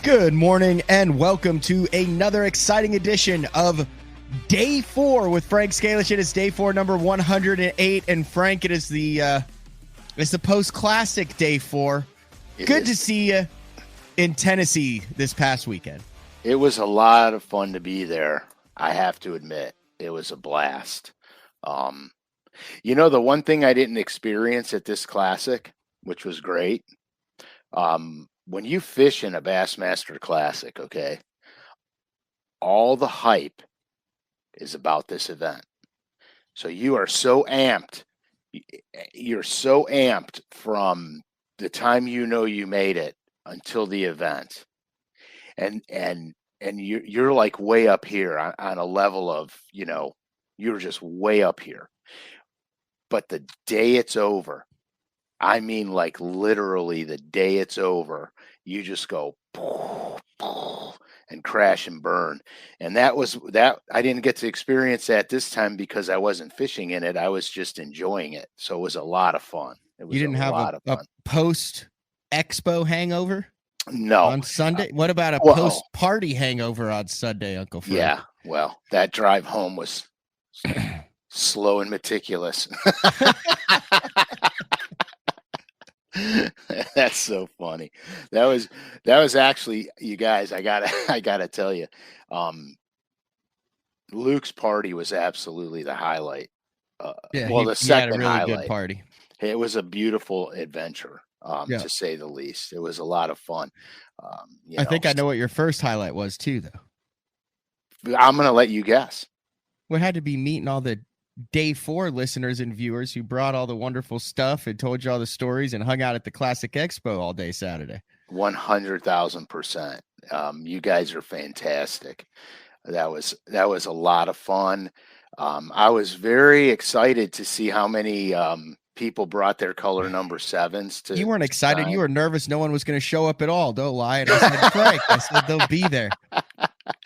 Good morning and welcome to another exciting edition of Day 4 with Frank Scalish. It is Day 4, number 108, and Frank, it's the post classic Day 4. Good to see you in Tennessee this past weekend. It was a lot of fun to be there. I have to admit, it was a blast. The one thing I didn't experience at this classic, which was great, when you fish in a Bassmaster Classic, okay, all the hype is about this event. So you are so amped. You're so amped from the time you know you made it until the event. And you're like way up here on a level of, you're just way up here. But the day it's over, I mean, like literally the day it's over, you just go and crash and burn. And that I didn't get to experience that this time because I wasn't fishing in it. I was just enjoying it. So it was a lot of fun. It was you didn't have a post expo hangover? No. On Sunday? What about a post party hangover on Sunday, Uncle Frank? Yeah. Well, that drive home was slow and meticulous. That's so funny. That was actually, you guys, I gotta tell you, Luke's party was absolutely the highlight. The second had a really highlight. Good party. It was a beautiful adventure, to say the least. It was a lot of fun. I think I know what your first highlight was too, though. I'm gonna let you guess. Well, it had to be meeting all the Day 4 listeners and viewers who brought all the wonderful stuff and told you all the stories and hung out at the Classic Expo all day Saturday. 100,000%. You guys are fantastic. That was a lot of fun. I was very excited to see how many people brought their color number 7s to. You weren't excited. You were nervous. No one was going to show up at all. Don't lie. And I said, Frank, I said they'll be there.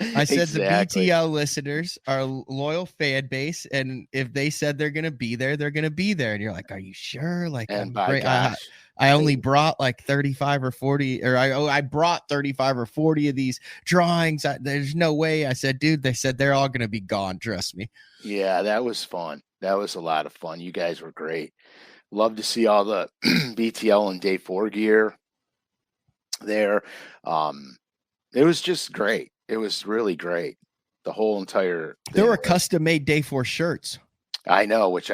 I said exactly. The BTL listeners are loyal fan base, and if they said they're going to be there, they're going to be there. And you're like, are you sure? Like, and by gosh, I only brought like 35 or 40, or I brought 35 or 40 of these drawings. There's no way. I said, dude, they said they're all going to be gone. Trust me. Yeah, that was fun. That was a lot of fun. You guys were great. Love to see all the BTL and Day 4 gear there. It was just great. It was really great. The whole entire thing. There were custom-made Day 4 shirts. I know, which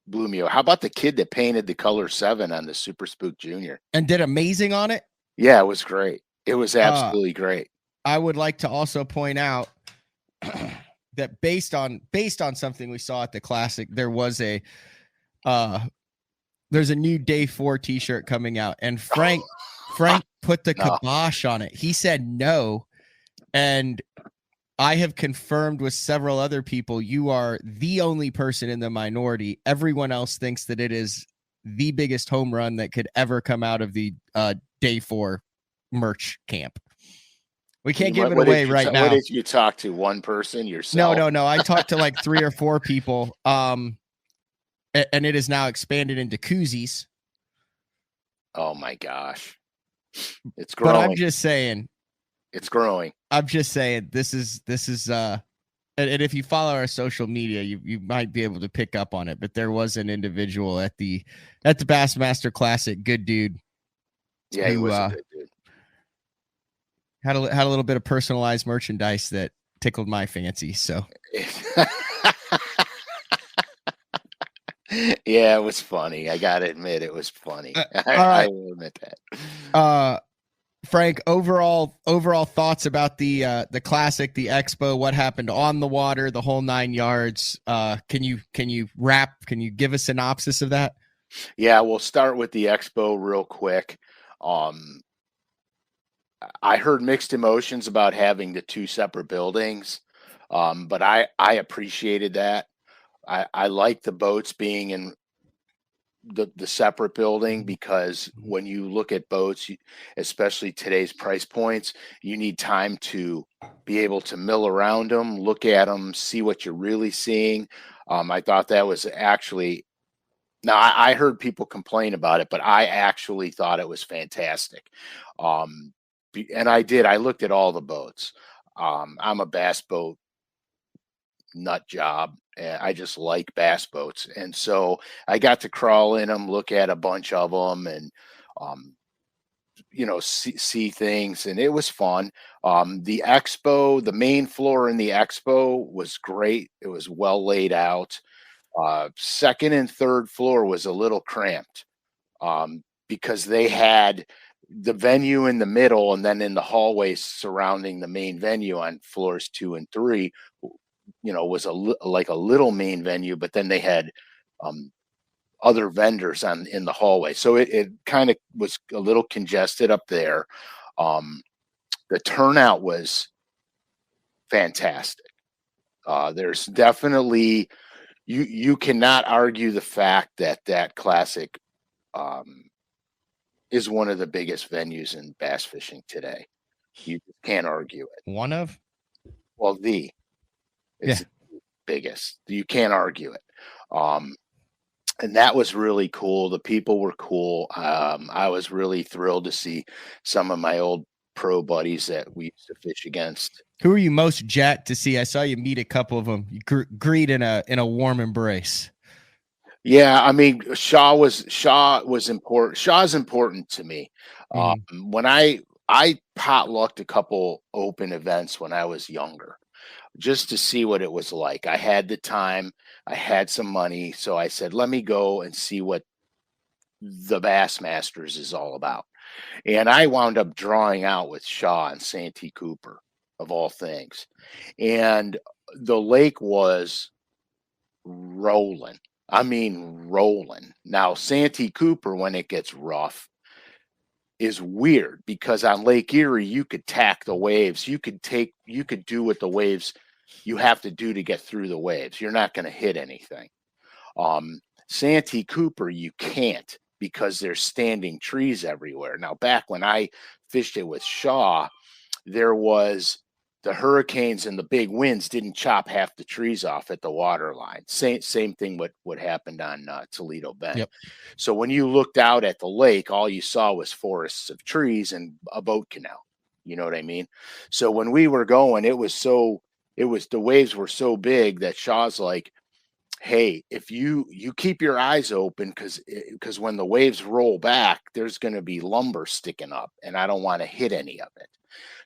blew me away. How about the kid that painted the color 7 on the Super Spook Junior and did amazing on it? Yeah, it was great. It was absolutely great. I would like to also point out that based on something we saw at the Classic, there's a new Day 4 t-shirt coming out, and Frank put the kibosh on it. He said no. And I have confirmed with several other people, you are the only person in the minority. Everyone else thinks that it is the biggest home run that could ever come out of the Day 4 merch camp. We can't give it away right now. What did you talk to? One person yourself? No. I talked to like 3 or 4 people. And it is now expanded into koozies. Oh my gosh. It's growing. But I'm just saying. It's growing. I'm just saying this is and if you follow our social media, you might be able to pick up on it. But there was an individual at the Bassmaster Classic, good dude. Yeah, he was a good dude. Had a little bit of personalized merchandise that tickled my fancy. So yeah, it was funny. I gotta admit, it was funny. I will admit that. Frank, overall thoughts about the Classic, the Expo, what happened on the water, the whole 9 yards. Can you give a synopsis of that? Yeah, we'll start with the Expo real quick. I heard mixed emotions about having the 2 separate buildings, but I appreciated that. I like the boats being in the separate building, because when you look at boats, especially today's price points, you need time to be able to mill around them, look at them, see what you're really seeing. I thought that was actually, now I heard people complain about it, but I actually thought it was fantastic. and I looked at all the boats. I'm a bass boat nut job. I just like bass boats. And so I got to crawl in them, look at a bunch of them, and, see things. And it was fun. The expo, the main floor in the expo was great. It was well laid out. Second and third floor was a little cramped, because they had the venue in the middle, and then in the hallways surrounding the main venue on floors 2 and 3, was like a little main venue, but then they had other vendors in the hallway. So it kind of was a little congested up there. The turnout was fantastic. There's definitely, you cannot argue the fact that classic is one of the biggest venues in bass fishing today. You can't argue it. One of? Well, it's the biggest. You can't argue it. And that was really cool. The people were cool. I was really thrilled to see some of my old pro buddies that we used to fish against. Who are you most jacked to see? I saw you meet a couple of them. You greet in a warm embrace. Yeah, I mean, Shaw was important. Shaw's important to me. When I potlucked a couple open events when I was younger, just to see what it was like. I had the time, I had some money, so I said, let me go and see what the Bassmasters is all about. And I wound up drawing out with Shaw and Santee Cooper, of all things. And the lake was rolling. I mean, rolling. Now, Santee Cooper, when it gets rough, is weird, because on Lake Erie, you could tack the waves. You could do what the waves you have to do to get through the waves. You're not going to hit anything. Santee Cooper, you can't, because there's standing trees everywhere. Now, back when I fished it with Shaw, there was the hurricanes and the big winds didn't chop half the trees off at the water line. Same thing what happened on Toledo Bend. Yep. So when you looked out at the lake, all you saw was forests of trees and a boat canal. You know what I mean? So when we were going, the waves were so big that Shaw's like, hey, if you keep your eyes open, because when the waves roll back, there's going to be lumber sticking up, and I don't want to hit any of it.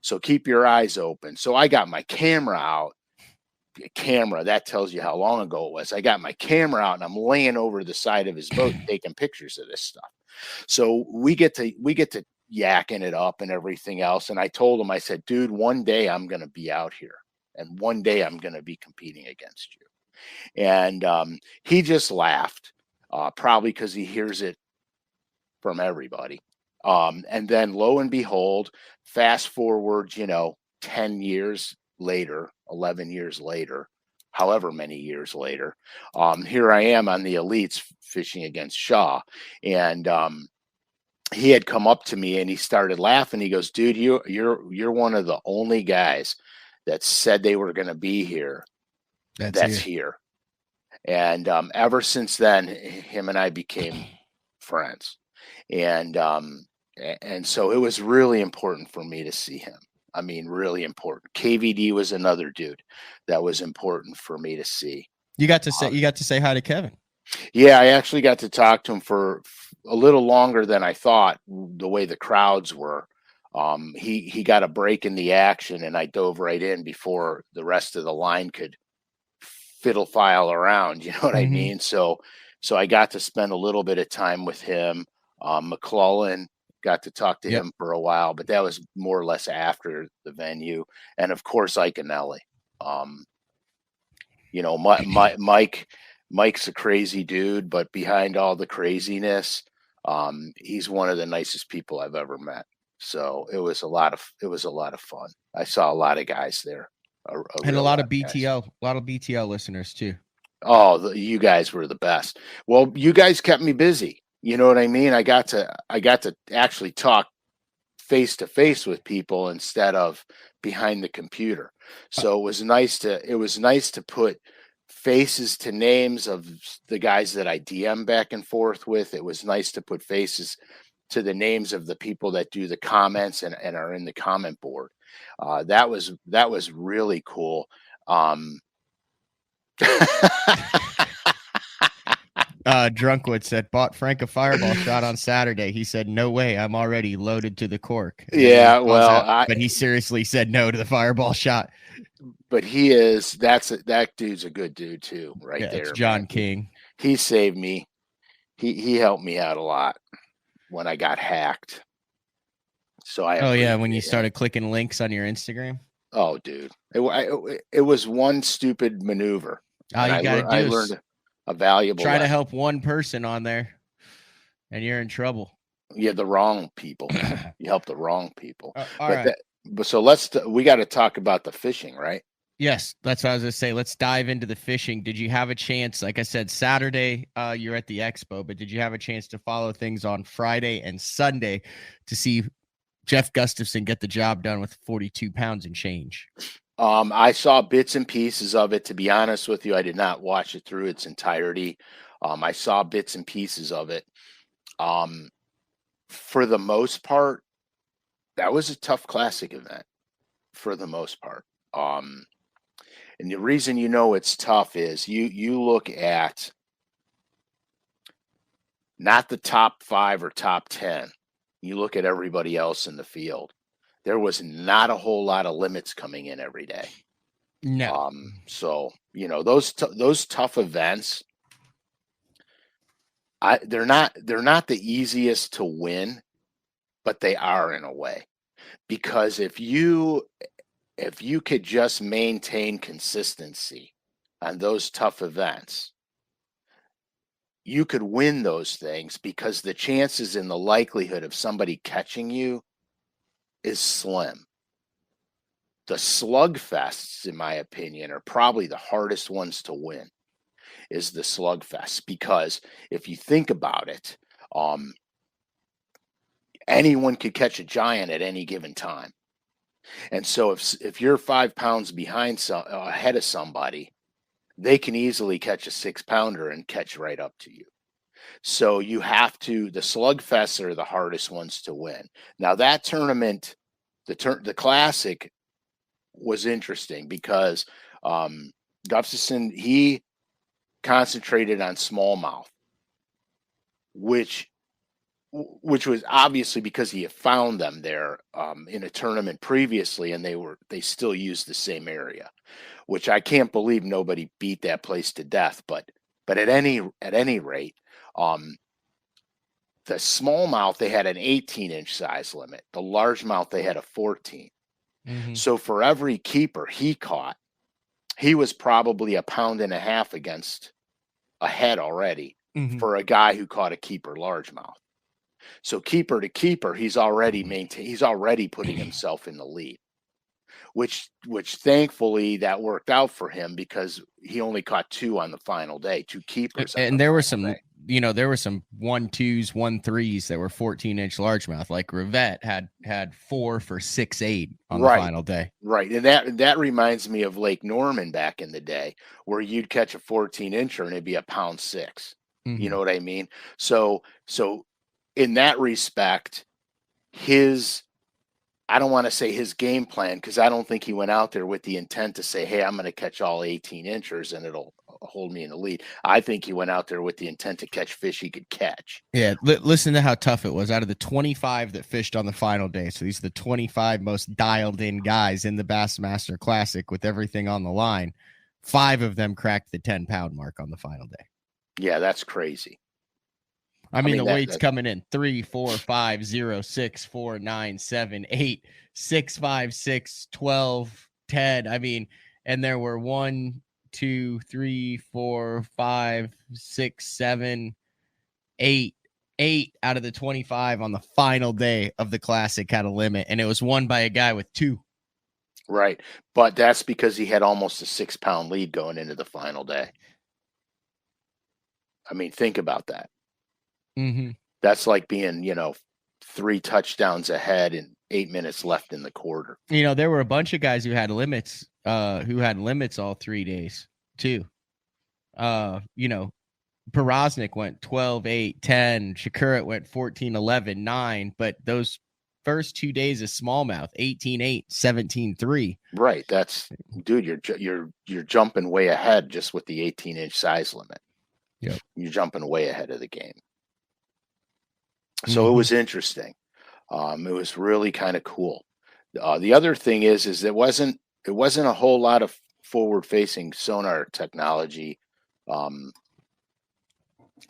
So keep your eyes open. So I got my camera out. That tells you how long ago it was. I got my camera out, and I'm laying over the side of his boat taking pictures of this stuff. So we get to yakking it up and everything else. And I told him, I said, dude, one day I'm going to be out here, and one day I'm going to be competing against you. And he just laughed, probably because he hears it from everybody. And then lo and behold, fast forward, 10 years later, 11 years later, however many years later, here I am on the elites fishing against Shaw. And he had come up to me and he started laughing. He goes, dude, you're one of the only guys that said they were going to be here. That's here. And ever since then, him and I became friends. And so it was really important for me to see him. I mean, really important. KVD was another dude that was important for me to see. You got to say hi to Kevin. Yeah, I actually got to talk to him for a little longer than I thought, the way the crowds were. He got a break in the action, and I dove right in before the rest of the line could fiddle file around. You know what I mean? So I got to spend a little bit of time with him. McClellan, got to talk to him for a while, but that was more or less after the venue. And of course, Iconelli. Mike's a crazy dude, but behind all the craziness, he's one of the nicest people I've ever met. So it was a lot of fun. I saw a lot of guys there. And a lot of BTL listeners too. Oh, you guys were the best. Well, you guys kept me busy. You know what I mean? I got to actually talk face to face with people instead of behind the computer. So it was nice to put faces to names of the guys that I DM back and forth with. It was nice to put faces to the names of the people that do the comments and are in the comment board. That was really cool. Drunkwood said, bought Frank a fireball shot on Saturday. He said, no way, I'm already loaded to the cork. Yeah, well, but he seriously said no to the fireball shot. But that dude's a good dude too, right there. It's John man. King. He saved me. He helped me out a lot when I got hacked. So when you started clicking links on your Instagram. Oh, dude, it was one stupid maneuver. All you gotta do I learned a valuable. Try to help one person on there, and you're in trouble. Yeah, the wrong people. You help the wrong people. All right. So we got to talk about the fishing, right? Yes, that's what I was gonna say. Let's dive into the fishing. Did you have a chance? Like I said, Saturday, you're at the expo, but did you have a chance to follow things on Friday and Sunday to see Jeff Gustafson get the job done with 42 pounds and change? I saw bits and pieces of it. To be honest with you, I did not watch it through its entirety. I saw bits and pieces of it. For the most part, that was a tough classic event. For the most part, and the reason it's tough is you look at not the top 5 or top 10. You look at everybody else in the field. There was not a whole lot of limits coming in every day. No. So those tough events, they're not the easiest to win, but they are in a way, because if you could just maintain consistency on those tough events, you could win those things, because the chances and the likelihood of somebody catching you is slim. The slugfests, in my opinion, are probably the hardest ones to win, is the slugfests, because if you think about it, anyone could catch a giant at any given time. And so if you're 5 pounds ahead of somebody, they can easily catch a 6-pounder and catch right up to you. So the slugfests are the hardest ones to win. Now that tournament, the classic, was interesting because Gustafson, he concentrated on smallmouth, which was obviously because he had found them there in a tournament previously, and they still used the same area, which I can't believe nobody beat that place to death. But at any rate, the smallmouth, they had an 18-inch size limit. The largemouth, they had a 14. Mm-hmm. So for every keeper he caught, he was probably 1.5 pounds against a head already, mm-hmm, for a guy who caught a keeper largemouth. So keeper to keeper, he's already putting himself in the lead, which thankfully that worked out for him, because he only caught 2 on the final day, 2 keepers. And there were some, there were some 1-2s, 1-3s that were 14-inch largemouth. Like Rivette had 4 for 6.8 on the final day. Right. And that reminds me of Lake Norman back in the day, where you'd catch a 14-incher and it'd be 1.6 pounds. Mm-hmm. You know what I mean? So in that respect, I don't want to say his game plan, because I don't think he went out there with the intent to say, hey, I'm going to catch all 18-inchers and it'll hold me in the lead. I think he went out there with the intent to catch fish he could catch. Yeah, listen to how tough it was. Out of the 25 that fished on the final day, so these are the 25 most dialed-in guys in the Bassmaster Classic with everything on the line, 5 of them cracked the 10-pound mark on the final day. Yeah, that's crazy. I mean, the weight's coming in 3, 4, 5, 0, 6, 4, 9, 7, 8, 6, 5, 6, 12, 10. I mean, and there were 1, 2, 3, 4, 5, 6, 7, 8 out of the 25 on the final day of the classic had a limit, and it was won by a guy with 2. Right. But that's because he had almost a 6-pound lead going into the final day. I mean, think about that. Mm-hmm. That's like being, 3 touchdowns ahead and 8 minutes left in the quarter. There were a bunch of guys who had limits all 3 days too. Porosnik went 12, 8, 10. Shakurat went 14, 11, 9. But those first 2 days of smallmouth, 18, 8, 17, 3. Right. That's, dude, you're jumping way ahead just with the 18-inch size limit. Yep. You're jumping way ahead of the game. So it was interesting. It was really kind of cool. The other thing is it wasn't a whole lot of forward-facing sonar technology.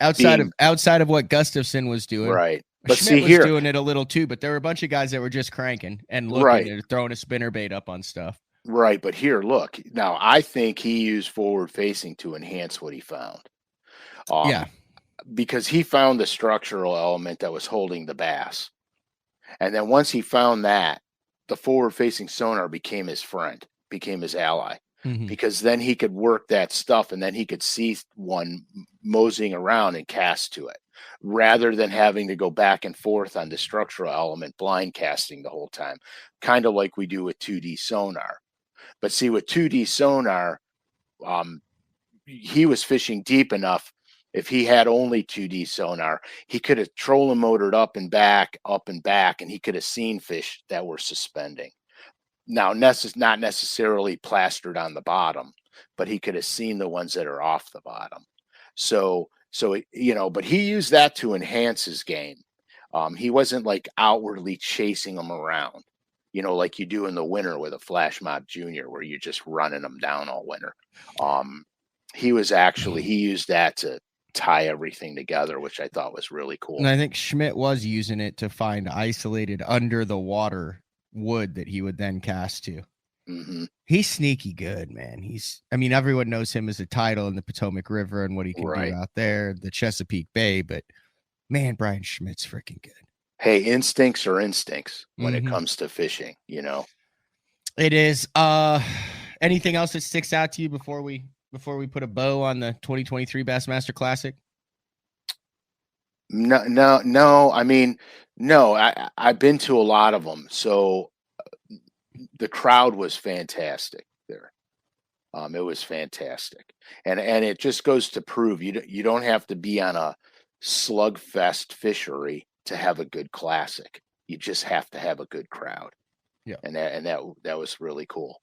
Outside of what Gustafson was doing, right? But Schmidt see was here, doing it a little too. But there were a bunch of guys that were just cranking and looking right, and throwing a spinner bait up on stuff. right. But here, look. Now, I think he used forward-facing to enhance what he found. Yeah. Because he found the structural element that was holding the bass. And then once he found that, the forward-facing sonar became his friend, became his ally, because then he could work that stuff and then he could see one moseying around and cast to it rather than having to go back and forth on the structural element, blind casting the whole time, kind of like we do with 2D sonar. But see, with 2D sonar, he was fishing deep enough. If he had only 2D sonar, he could have trolling motored up and back, and he could have seen fish that were suspending. Now, not necessarily plastered on the bottom, but he could have seen the ones that are off the bottom. So but he used that to enhance his game. He wasn't like outwardly chasing them around, like you do in the winter with a Flash Mob Junior, where you're just running them down all winter. He used that to tie everything together, which I thought was really cool. And I think Schmidt was using it to find isolated under the water wood that he would then cast to. He's sneaky good, man. Everyone knows him as a title in the Potomac River and what he can do out there, the Chesapeake Bay, but man, Brian Schmidt's freaking good. Hey, instincts are instincts when it comes to fishing, It is. Anything else that sticks out to you before we put a bow on the 2023 Bassmaster Classic? No. I mean, no. I've been to a lot of them, so the crowd was fantastic there. It was fantastic, and it just goes to prove you don't have to be on a slugfest fishery to have a good classic. You just have to have a good crowd. Yeah, and that was really cool.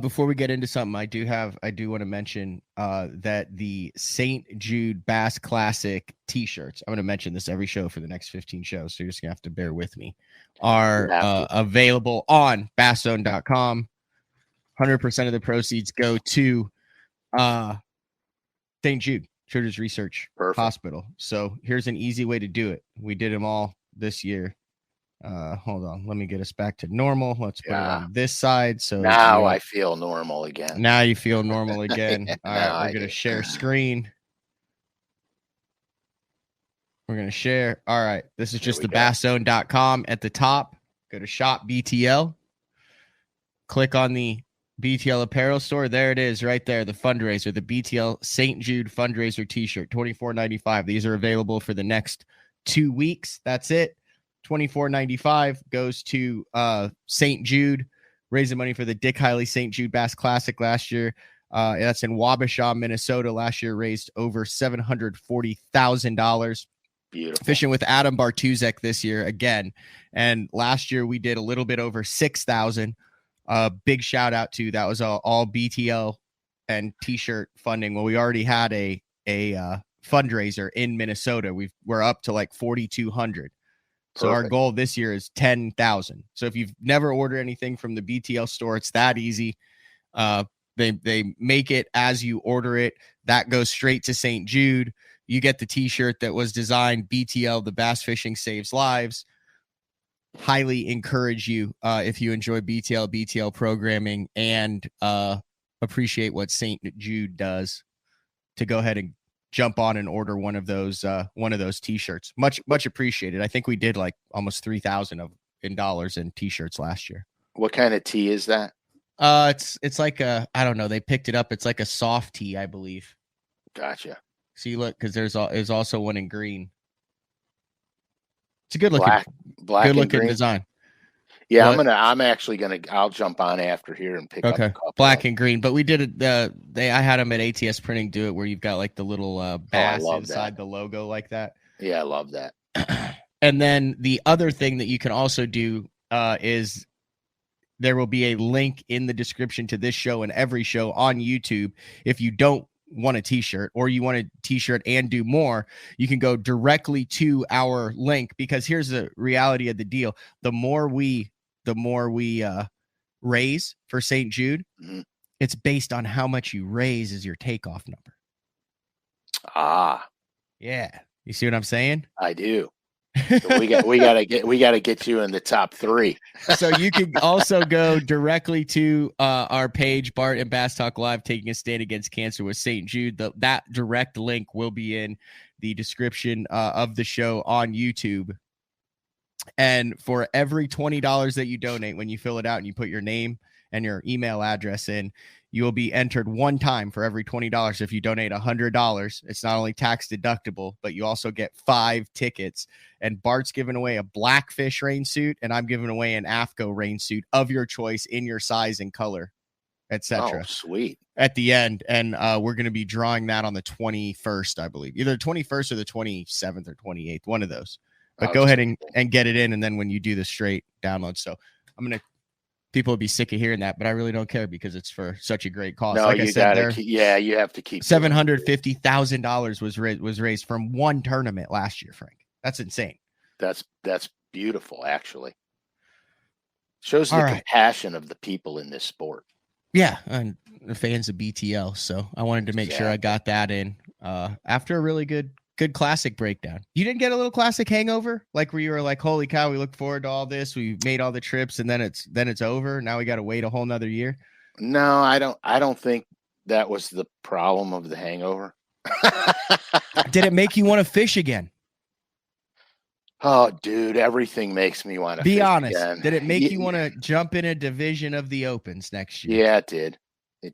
Before we get into something, I do want to mention that the St. Jude Bass Classic t-shirts, I'm going to mention this every show for the next 15 shows, so you're just going to have to bear with me, are available on basszone.com. 100% of the proceeds go to St. Jude Children's Research Hospital. So here's an easy way to do it. We did them all this year. Hold on, let me get us back to normal. Let's put it on this side. So now I feel normal again. Now you feel normal again. All right, we're gonna share screen. We're gonna share. All right, this is just the basszone.com at the top. Go to shop BTL. Click on the BTL apparel store. There it is, right there. The fundraiser, the BTL St. Jude fundraiser t-shirt, $24.95. These are available for the next 2 weeks. That's it. $24.95 goes to St. Jude, raising money for the Dick Hiley St. Jude Bass Classic last year. That's in Wabasha, Minnesota. Last year raised over $740,000. Beautiful. Fishing with Adam Bartuzek this year again. And last year we did a little bit over 6,000. Big shout out to that was all BTL and t-shirt funding. Well, we already had a fundraiser in Minnesota. We're up to like 4,200. So our goal this year is 10,000. So if you've never ordered anything from the BTL store, it's that easy. They make it as you order it. That goes straight to St. Jude. You get the t-shirt that was designed BTL, the Bass Fishing Saves Lives. Highly encourage you, if you enjoy BTL programming and appreciate what St. Jude does, to go ahead and jump on and order one of those t-shirts. Much appreciated. I think we did like almost $3,000 in t-shirts last year. What kind of tee is that? It's like I don't know. They picked it up. It's like a soft tee, I believe. Gotcha. See, look, because there's also one in green. It's a good looking, black good looking design. Yeah, What? I'm actually gonna. I'll jump on after here and pick up a Okay, couple. black and green. But we did it. I had them at ATS Printing do it where you've got like the little bass love inside that. the logo like that. Yeah, I love that. And then the other thing that you can also do is there will be a link in the description to this show and every show on YouTube. If you don't want a t-shirt or you want a t-shirt and do more, you can go directly to our link, because here's the reality of the deal. The more we raise for St. Jude, it's based on how much you raise as your takeoff number. Yeah. You see what I'm saying? I do. So we gotta get you in the top 3. So you can also go directly to our page, Bart and Bass Talk Live, taking a stand against cancer with St. Jude. That direct link will be in the description of the show on YouTube. And for every $20 that you donate, when you fill it out and you put your name and your email address in, you will be entered one time for every $20. If you donate $100, it's not only tax deductible, but you also get 5 tickets. And Bart's giving away a Blackfish rain suit, and I'm giving away an AFCO rain suit of your choice in your size and color, etc. Oh, sweet. At the end. And we're going to be drawing that on the 21st, I believe. Either the 21st or the 27th or 28th, one of those. But go ahead and get it in, and then when you do the straight download. So people will be sick of hearing that, but I really don't care because it's for such a great cause. No, like I said, you have to keep. $750,000 was raised from one tournament last year, Frank. That's insane. That's beautiful, actually. Shows the compassion of the people in this sport. Yeah, and the fans of BTL. So I wanted to make sure I got that in after a really good classic breakdown. You didn't get a little classic hangover, like where you were like, holy cow, we look forward to all this, we made all the trips, and then it's over, now we got to wait a whole nother year? No, I don't think that was the problem of the hangover. Did it make you want to fish again? Oh, dude, everything makes me want to be fish honest again. Did it make you want to jump in a division of the Opens next year? Yeah, it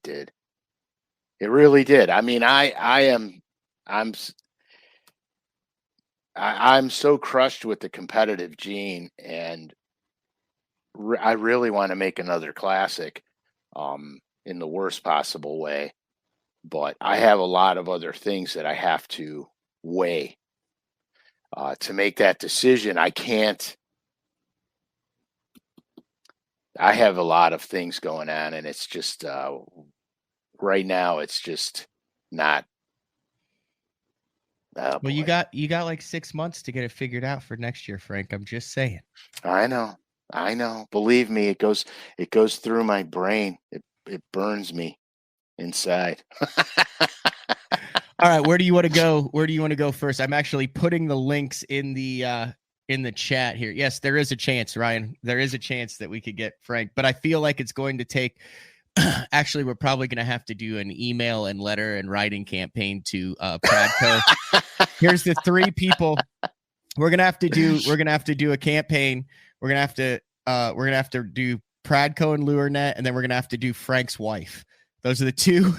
did. It really did. I mean, I'm so crushed with the competitive gene, and I really want to make another classic in the worst possible way. But I have a lot of other things that I have to weigh to make that decision. I have a lot of things going on, and it's just right now it's just not. Well, you got like 6 months to get it figured out for next year, Frank. I'm just saying. I know. Believe me, it goes through my brain. It burns me inside. All right, where do you want to go? Where do you want to go first? I'm actually putting the links in the chat here. Yes, there is a chance, Ryan. There is a chance that we could get Frank, but I feel like it's going to take. Actually, we're probably going to have to do an email and letter and writing campaign to Pradco. Here's the 3 people we're going to have to do. We're going to have to do a campaign. We're going to have to do Pradco and LureNet, and then we're going to have to do Frank's wife. Those are the 2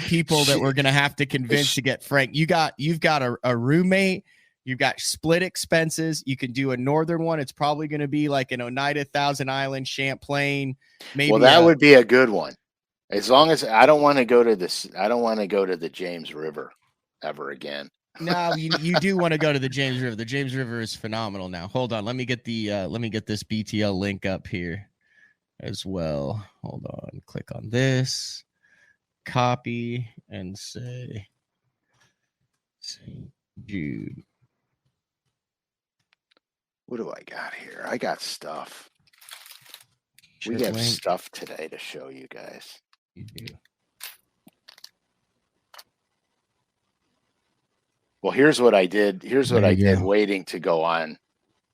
people that we're going to have to convince to get Frank. You've got a roommate. You've got split expenses. You can do a northern one. It's probably going to be like an Oneida, Thousand Island, Champlain. Maybe. Well, that would be a good one. As long as I don't want to go to this. I don't want to go to the James River ever again. No, you do want to go to the James River. The James River is phenomenal now. Hold on. Let me get this BTL link up here as well. Hold on. Click on this. Copy and say St. Jude. What do I got here? I got stuff. We have stuff today to show you guys. You do. Well, here's what I did. Here's what I did waiting to go on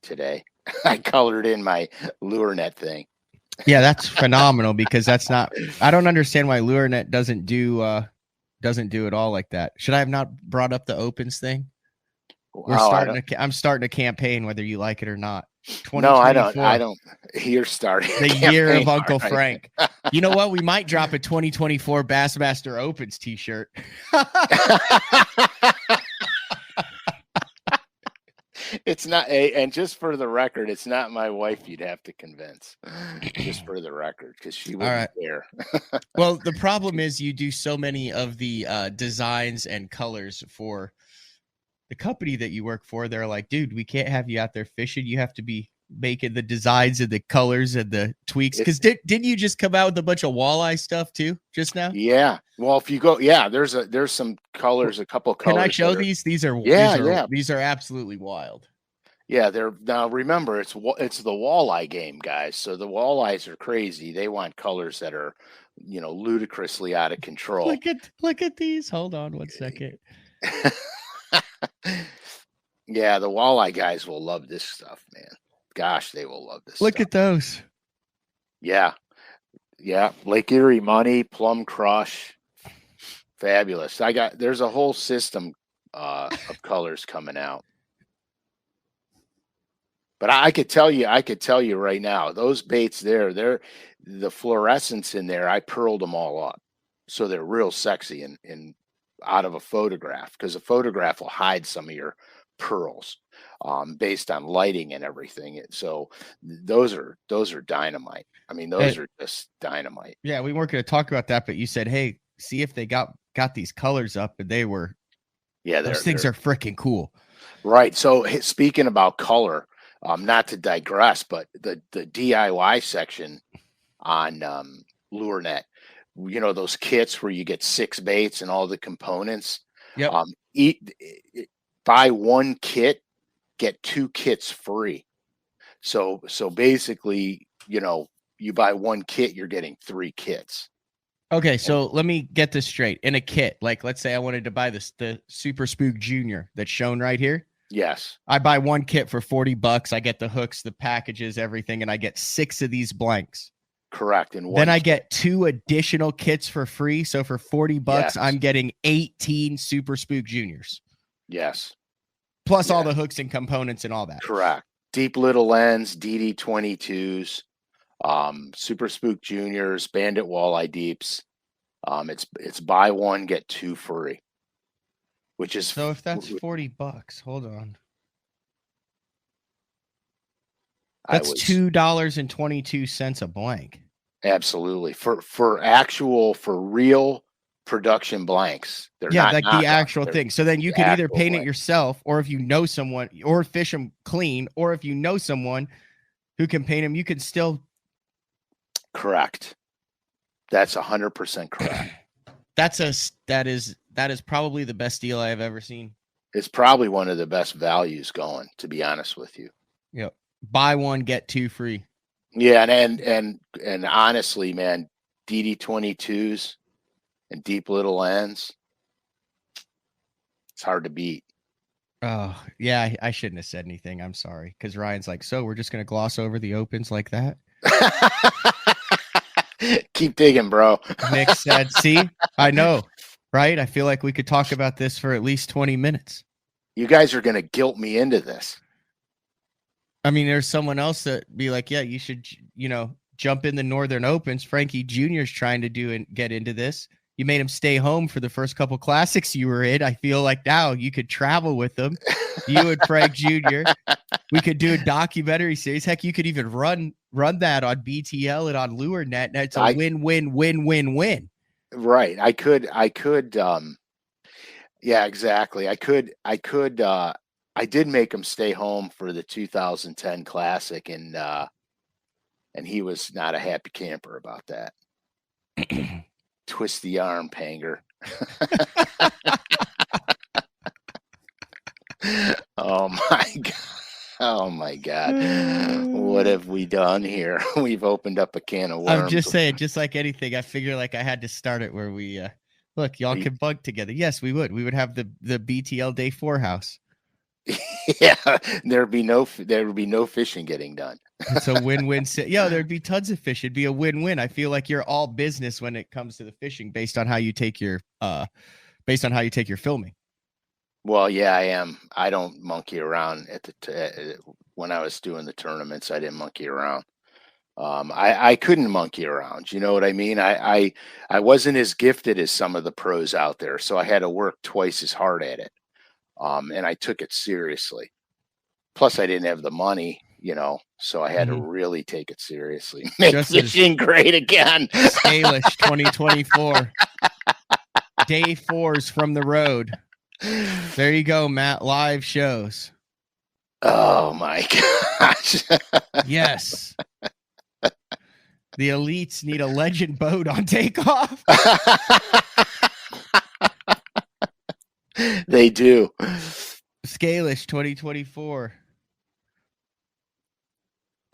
today. I colored in my LureNet thing. Yeah, that's phenomenal because that's not. I don't understand why LureNet doesn't do it all like that. Should I have not brought up the Opens thing? I'm starting a campaign, whether you like it or not. No, I don't. You're starting the year of Uncle Frank. You know what? We might drop a 2024 Bassmaster Opens t-shirt. It's not a, and just for the record, it's not my wife you'd have to convince. Just for the record, because she All wouldn't right. care. Well, the problem is you do so many of the designs and colors for the company that you work for. They're like, dude, we can't have you out there fishing. You have to be making the designs and the colors and the tweaks. Because didn't you just come out with a bunch of walleye stuff too just now? Yeah. Well, if you go, yeah, there's some colors, a couple colors. Can I show these? These are absolutely wild. Yeah, they're now remember it's the walleye game, guys. So the walleyes are crazy. They want colors that are, ludicrously out of control. Look at these. Hold on one second. Yeah, the walleye guys will love this stuff, man. Gosh, they will love this. Look at those. Yeah. Yeah, Lake Erie Money, Plum Crush. Fabulous. There's a whole system of colors coming out. But I could tell you right now, those baits there, the fluorescence in there, I pearled them all up. So they're real sexy and out of a photograph, because a photograph will hide some of your pearls based on lighting and everything. So those are dynamite. I mean, those are just dynamite. Yeah, we weren't going to talk about that, but you said, hey, see if they got these colors up, and they were. Yeah, those things are freaking cool. Right. So speaking about color, not to digress, but the DIY section on LureNet, those kits where you get 6 baits and all the components. Yep. Buy 1 kit, get 2 kits free. So basically, you buy 1 kit, you're getting 3 kits. Okay, so let me get this straight. In a kit, like let's say I wanted to buy the Super Spook Junior that's shown right here. Yes. I buy 1 kit for $40. I get the hooks, the packages, everything, and I get 6 of these blanks. Correct. And then I get 2 additional kits for free. So for $40, yes, I'm getting 18 Super Spook Juniors. Yes. Plus all the hooks and components and all that. Correct. Deep Little Lens, DD22s, Super Spook Juniors, Bandit Walleye Deeps. It's buy 1, get 2 free. Which is, so if that's $40, hold on. That's $2.22 a blank. Absolutely. For real production blanks. They're not like the actual thing. So then you could either paint it yourself, or if you know someone, or fish them clean, or if you know someone who can paint them, you can still. Correct. That's 100% correct. That is probably the best deal I have ever seen. It's probably one of the best values going, to be honest with you. Yep. Buy 1, get 2 free. Yeah, and honestly, man, DD22s and Deep Little Lens, it's hard to beat. Oh, yeah, I shouldn't have said anything. I'm sorry. Because Ryan's like, so we're just going to gloss over the opens like that? Keep digging, bro. Nick said, see, I know, right? I feel like we could talk about this for at least 20 minutes. You guys are going to guilt me into this. I mean, there's someone else that be like, yeah, you should, jump in the Northern Opens. Frankie Jr.'s trying to do and get into this. You made him stay home for the first couple classics you were in. I feel like now you could travel with them. You and Frank Jr. We could do a documentary series. Heck, you could even run that on BTL and on LureNet. And it's a win-win-win-win-win. Right. I could. Yeah, exactly. I did make him stay home for the 2010 Classic, and he was not a happy camper about that. Twist the arm, Panger. Oh my God. What have we done here? We've opened up a can of worms. I'm just saying, just like anything, I figure like I had to start it where we look, y'all can bug together. Yes, we would. We would have the BTL Day 4 house. Yeah, there would be no fishing getting done. It's a win-win. Yeah, there'd be tons of fish. It'd be a win-win. I feel like you're all business when it comes to the fishing, based on how you take your filming. Well, yeah, I am. I don't monkey around when I was doing the tournaments. I didn't monkey around. I couldn't monkey around. You know what I mean? I wasn't as gifted as some of the pros out there, so I had to work twice as hard at it. And I took it seriously. Plus, I didn't have the money, so I had to really take it seriously. Make Just fishing great again. SCALISH 2024. Day 4s from the road. There you go, Matt. Live shows. Oh my gosh. Yes. The elites need a legend boat on takeoff. They do. SCALISH 2024.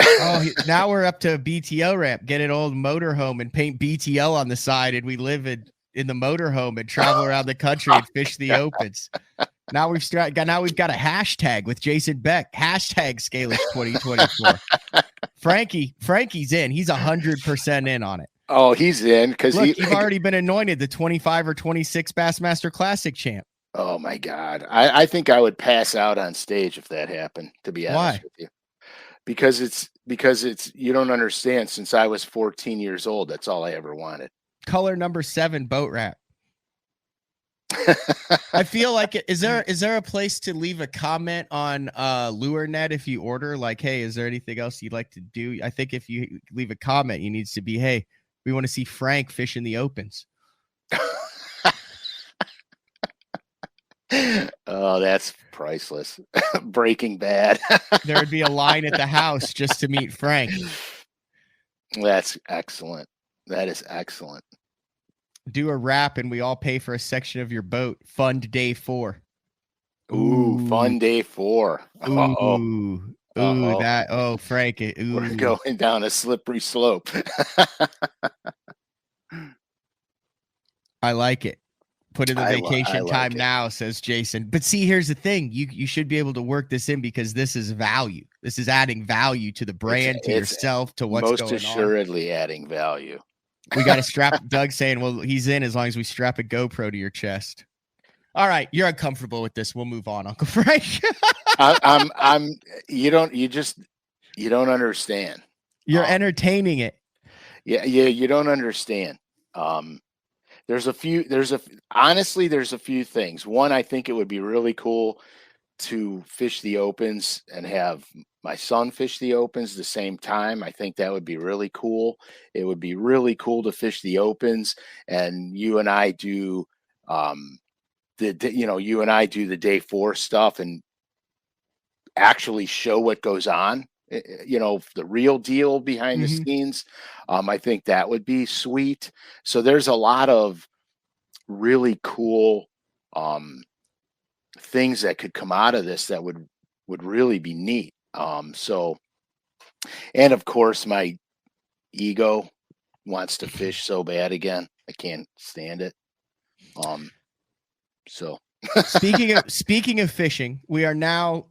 Oh, now we're up to a BTO ramp. Get an old motorhome and paint BTO on the side, and we live in the motorhome and travel around the country and fish the opens. Now we've got a hashtag with Jason Beck. Hashtag SCALISH 2024. Frankie's in. He's 100% in on it. Oh, he's in because you've already been anointed the 25 or 26 Bassmaster Classic champ. Oh my God. I think I would pass out on stage if that happened, to be honest with you. Because it's you don't understand. Since I was 14 years old, that's all I ever wanted. Color number 7 boat wrap. I feel like is there a place to leave a comment on LureNet if you order? Like, hey, is there anything else you'd like to do? I think if you leave a comment, you needs to be, hey, we want to see Frank fish in the opens. Oh, that's priceless. Breaking Bad. There would be a line at the house just to meet Frank. That's excellent. That is excellent. Do a wrap and we all pay for a section of your boat. Fund day 4. Ooh, fun day 4. Ooh, Frank. Ooh. We're going down a slippery slope. I like it. Put in the vacation time now, says Jason. But see, here's the thing. You should be able to work this in because this is value. This is adding value to the brand, to yourself, to what's going on. Most assuredly adding value. We got to strap. Doug saying, well, he's in as long as we strap a GoPro to your chest. All right. You're uncomfortable with this. We'll move on, Uncle Frank. You don't understand. You're entertaining it. Yeah. You don't understand. There's a few things. One, I think it would be really cool to fish the opens and have my son fish the opens the same time. I think that would be really cool. It would be really cool to fish the opens and you and I do the day 4 stuff and actually show what goes on, the real deal behind the scenes. I think that would be sweet. So there's a lot of really cool things that could come out of this that would really be neat. And of course my ego wants to fish so bad again. I can't stand it. So speaking of fishing, we are now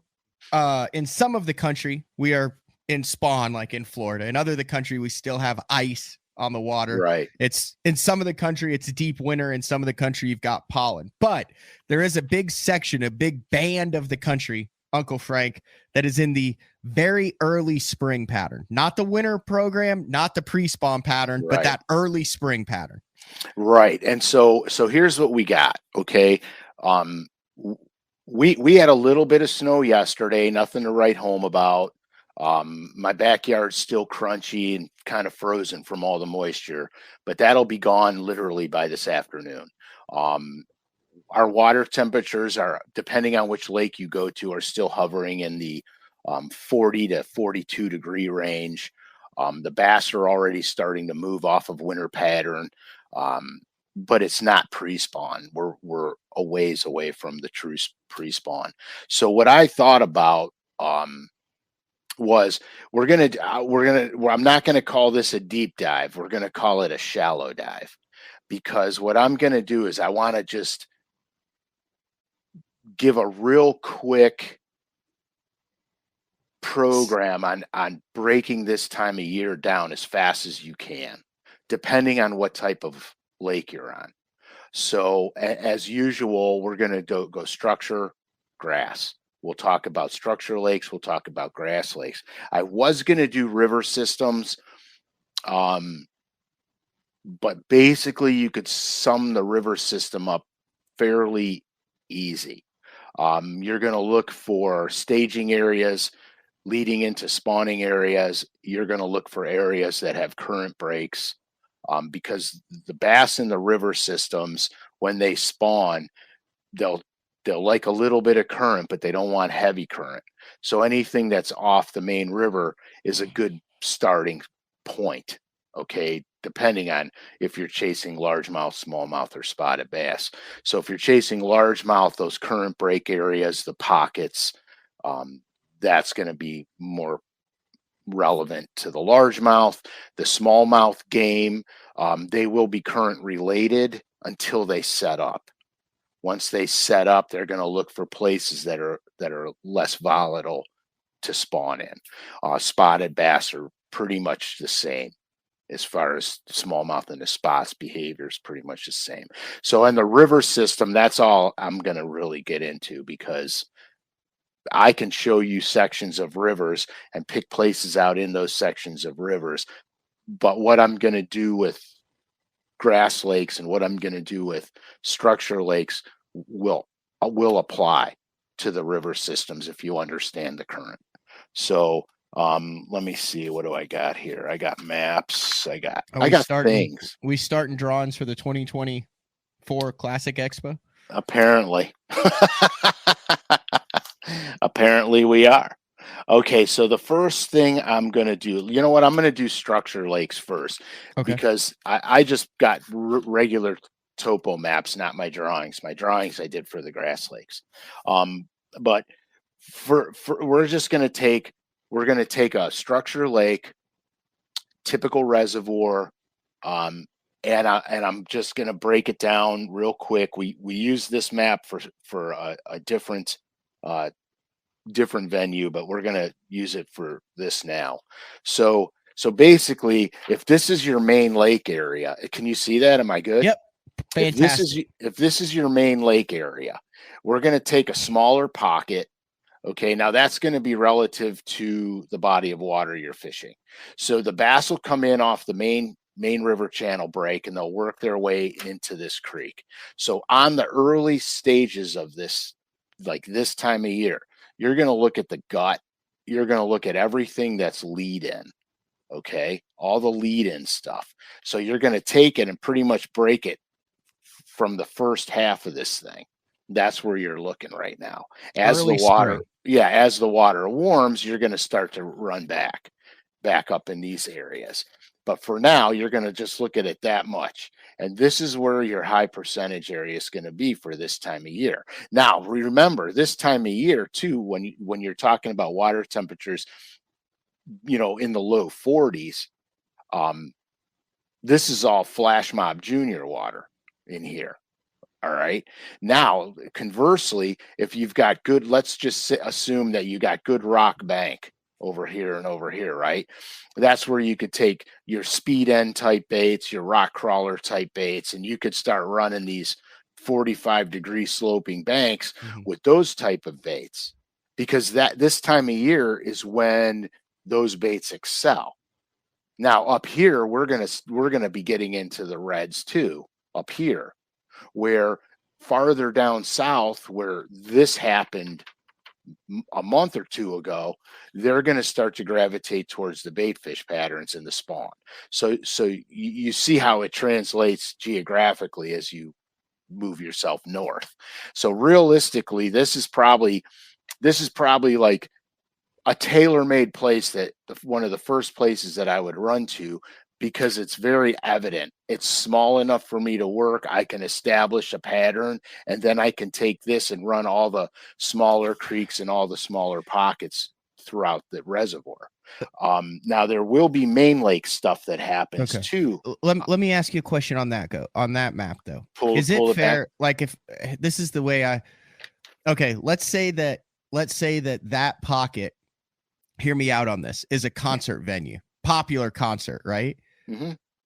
in some of the country, we are in spawn, like in Florida. In other of the country, we still have ice on the water. Right. It's in some of the country, it's deep winter. In some of the country, you've got pollen. But there is a big section, a big band of the country, Uncle Frank, that is in the very early spring pattern. Not the winter program, not the pre-spawn pattern, but that early spring pattern. Right. And so here's what we got. Okay. We had a little bit of snow yesterday, nothing to write home about. My backyard's still crunchy and kind of frozen from all the moisture, but that'll be gone literally by this afternoon. Our water temperatures are, depending on which lake you go to, are still hovering in the 40 to 42 degree range. The bass are already starting to move off of winter pattern, but it's not pre-spawn. We're a ways away from the true pre-spawn. So what I thought about was I'm not gonna call this a deep dive. We're gonna call it a shallow dive, because what I'm gonna do is I want to just give a real quick program on breaking this time of year down as fast as you can, depending on what type of lake you're on. So as usual, we're going to go structure, grass. We'll talk about structure lakes. We'll talk about grass lakes. I was going to do river systems, but basically you could sum the river system up fairly easy. You're going to look for staging areas leading into spawning areas. You're going to look for areas that have current breaks, because the bass in the river systems, when they spawn, they'll like a little bit of current, but they don't want heavy current. So anything that's off the main river is a good starting point, okay, depending on if you're chasing largemouth, smallmouth, or spotted bass. So if you're chasing largemouth, those current break areas, the pockets, that's going to be more relevant to the largemouth. The smallmouth game, they will be current related until they set up. Once they set up, they're going to look for places that are less volatile to spawn in. Spotted bass are pretty much the same as far as smallmouth and the spots. Behavior is pretty much the same. So in the river system, that's all I'm going to really get into, because I can show you sections of rivers and pick places out in those sections of rivers. But what I'm going to do with grass lakes and what I'm going to do with structure lakes will apply to the river systems if you understand the current. So let me see, what do I got here? I got maps. I got things. We starting drawings for the 2024 Classic Expo? Apparently. Apparently we are. Okay, so the first thing I'm going to do, you know what? I'm going to do structure lakes first, because I just got regular topo maps, not my drawings. My drawings I did for the grass lakes. But for we're going to take a structure lake, typical reservoir, and I'm just going to break it down real quick. We use this map for a different venue, but we're going to use it for this now. So basically, if this is your main lake area, can you see that? Am I good? Yep. Fantastic. If this is your main lake area, we're going to take a smaller pocket. Okay, now that's going to be relative to the body of water you're fishing. So the bass will come in off the main river channel break, and they'll work their way into this creek. So on the early stages of this, like this time of year, you're going to look at the gut. You're going to look at everything that's lead in. Okay, all the lead in stuff. So you're going to take it and pretty much break it from the first half of this thing. That's where you're looking right now. As the water warms, you're going to start to run back up in these areas. But for now, you're going to just look at it that much. And this is where your high percentage area is going to be for this time of year. Now, remember, this time of year, too, when you're talking about water temperatures, in the low 40s, this is all Flash Mob Junior water in here. All right. Now, conversely, if you've got good, let's just assume that you got good rock bank over here and over here, right? That's where you could take your speed end type baits, your rock crawler type baits, and you could start running these 45-degree sloping banks with those type of baits, because this time of year is when those baits excel. Now up here, we're gonna be getting into the reds too up here, where farther down south, where this happened a month or two ago, they're going to start to gravitate towards the bait fish patterns in the spawn. So you see how it translates geographically as you move yourself north. So realistically, this is probably like a tailor-made place, that one of the first places that I would run to, because it's very evident. It's small enough for me to work. I can establish a pattern, and then I can take this and run all the smaller creeks and all the smaller pockets throughout the reservoir. Now there will be main lake stuff that happens too. Let me ask you a question on that map though. Is it fair? Like, if this is the way let's say that pocket, hear me out on this, is a concert venue, popular concert, right?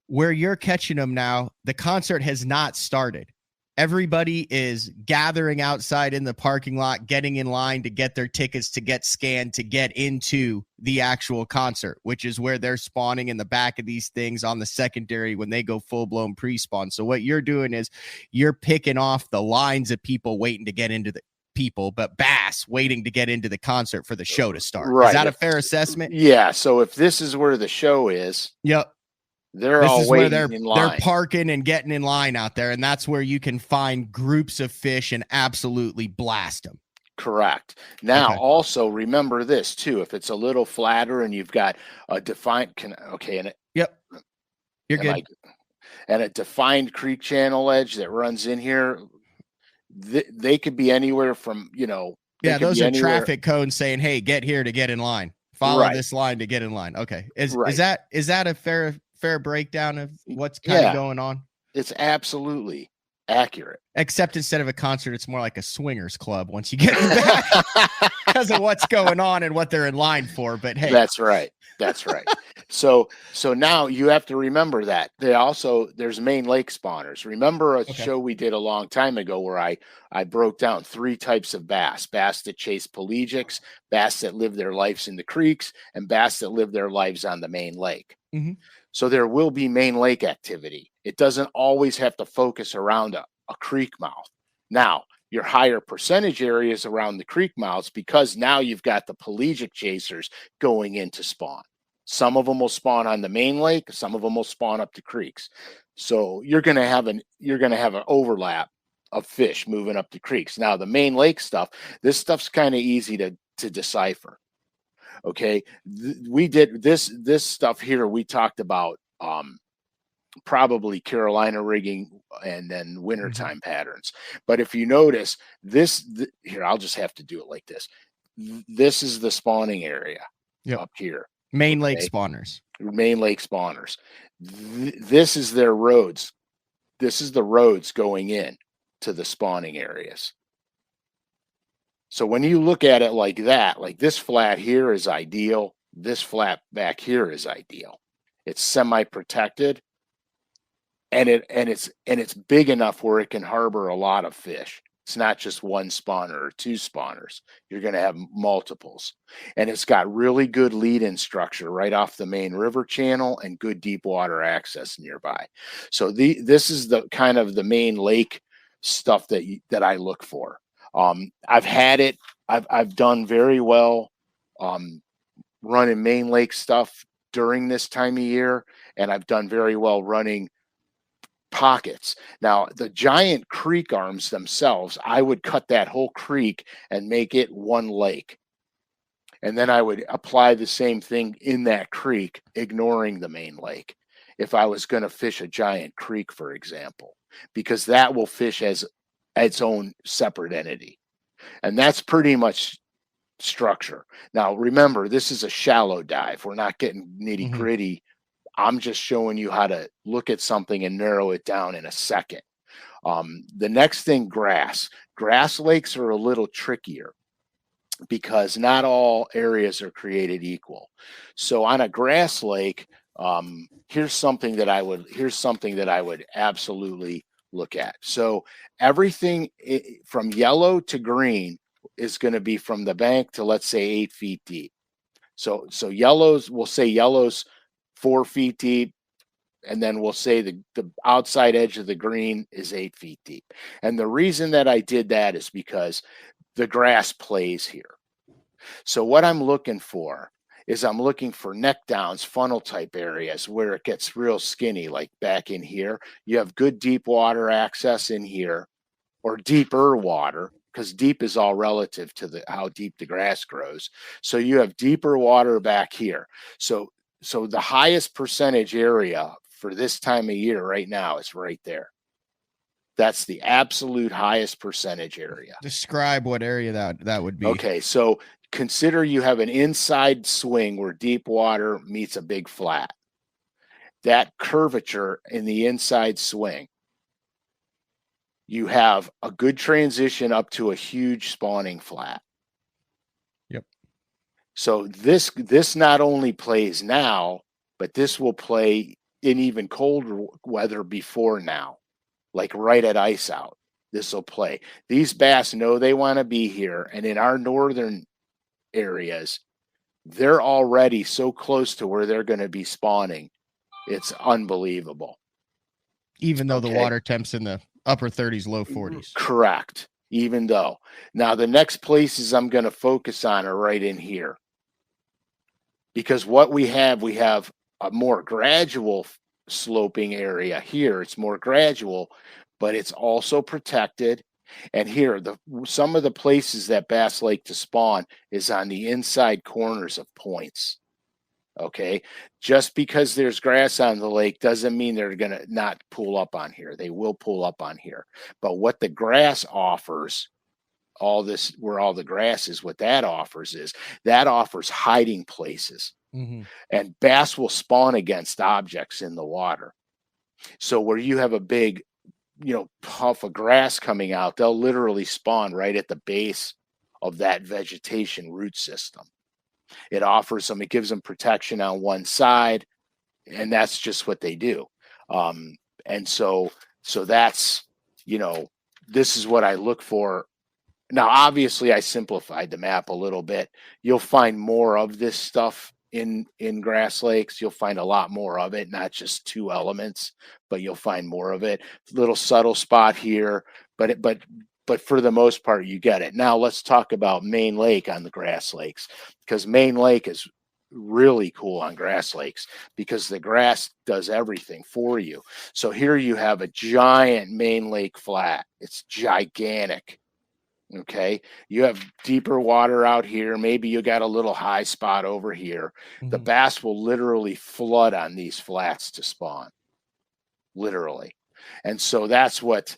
Where you're catching them now, the concert has not started. Everybody is gathering outside in the parking lot, getting in line to get their tickets, to get scanned, to get into the actual concert, which is where they're spawning in the back of these things on the secondary when they go full-blown pre-spawn. So what you're doing is you're picking off the lines of people waiting to get into people, but bass waiting to get into the concert for the show to start. Right. Is that a fair assessment? Yeah. So if this is where the show is, yep, they're this all is where waiting in line. they're parking and getting in line out there, and that's where you can find groups of fish and absolutely blast them. Correct. Now, Okay. also remember this too. If it's a little flatter and you've got a defined, Yep, you're good. And a defined creek channel edge that runs in here, they could be anywhere from, yeah, those are traffic cones saying, hey, get here to get in line. Follow this line to get in line. Okay. Is that a fair breakdown of what's kind of going on? It's absolutely accurate. Except instead of a concert, it's more like a swingers club once you get in back because of what's going on and what they're in line for. But hey, that's right. So now you have to remember that there's main lake spawners. Remember a show we did a long time ago where I broke down 3 types of bass that chase pelagics, bass that live their lives in the creeks, and bass that live their lives on the main lake. Mm-hmm. So there will be main lake activity. It doesn't always have to focus around a creek mouth. Now, your higher percentage areas around the creek mouths, because now you've got the pelagic chasers going in to spawn. Some of them will spawn on the main lake, some of them will spawn up the creeks. So you're going to have an overlap of fish moving up the creeks. Now, the main lake stuff, this stuff's kind of easy to decipher. Okay, we did this stuff here. We talked about probably Carolina rigging and then wintertime patterns. But if you notice here, I'll just have to do it like this. This is the spawning area up here. Main lake spawners. Main lake spawners. This is their roads. This is the roads going in to the spawning areas. So when you look at it like that, like this flat here is ideal. This flat back here is ideal. It's semi-protected. And it's big enough where it can harbor a lot of fish. It's not just one spawner or 2 spawners. You're going to have multiples. And it's got really good lead-in structure right off the main river channel and good deep water access nearby. So this is the kind of the main lake stuff that I look for. I've had it. I've done very well running main lake stuff during this time of year, and I've done very well running pockets. Now, the giant creek arms themselves, I would cut that whole creek and make it one lake. And then I would apply the same thing in that creek, ignoring the main lake, if I was going to fish a giant creek, for example, because that will fish as its own separate entity. And that's pretty much structure. Now, remember, this is a shallow dive. We're not getting nitty gritty. I'm just showing you how to look at something and narrow it down in a second. The next thing, grass. Grass lakes are a little trickier because not all areas are created equal. So on a grass lake, here's something that I would absolutely look at. So everything from yellow to green is going to be from the bank to, let's say, 8 feet deep. So yellows, we'll say yellows 4 feet deep, and then we'll say the outside edge of the green is 8 feet deep. And the reason that I did that is because the grass plays here. So what I'm looking for is I'm looking for neck downs, funnel type areas where it gets real skinny, like back in here. You have good deep water access in here, or deeper water, because deep is all relative to how deep the grass grows. So you have deeper water back here. So the highest percentage area for this time of year right now is right there. That's the absolute highest percentage area. Describe what area that would be. Okay, so consider you have an inside swing where deep water meets a big flat. That curvature in the inside swing, you have a good transition up to a huge spawning flat. Yep. So this not only plays now, but this will play in even colder weather before now, like right at ice out. This will play. These bass know they want to be here, and in our northern areas, they're already so close to where they're going to be spawning. It's unbelievable. Even though the water temps in the upper 30s, low 40s. Correct. even though. Now, the next places I'm going to focus on are right in here. Because what we have a more gradual sloping area here. It's more gradual, but it's also protected. And here, some of the places that bass like to spawn is on the inside corners of points. Okay, just because there's grass on the lake doesn't mean they're going to not pull up on here. They will pull up on here. But what the grass offers, all this, where all the grass is, what that offers is that offers hiding places. And bass will spawn against objects in the water. So where you have a big, puff of grass coming out, they'll literally spawn right at the base of that vegetation root system. It offers them, it gives them protection on one side, and that's just what they do. And so that's, this is what I look for. Now, obviously, I simplified the map a little bit. You'll find more of this stuff in grass lakes. You'll find a lot more of it, not just 2 elements, but you'll find more of it. Little subtle spot here, but for the most part, you get it. Now, let's talk about main lake on the grass lakes, because main lake is really cool on grass lakes because the grass does everything for you. So here you have a giant main lake flat. It's gigantic. Okay, you have deeper water out here. Maybe you got a little high spot over here. The bass will literally flood on these flats to spawn, literally. And so that's what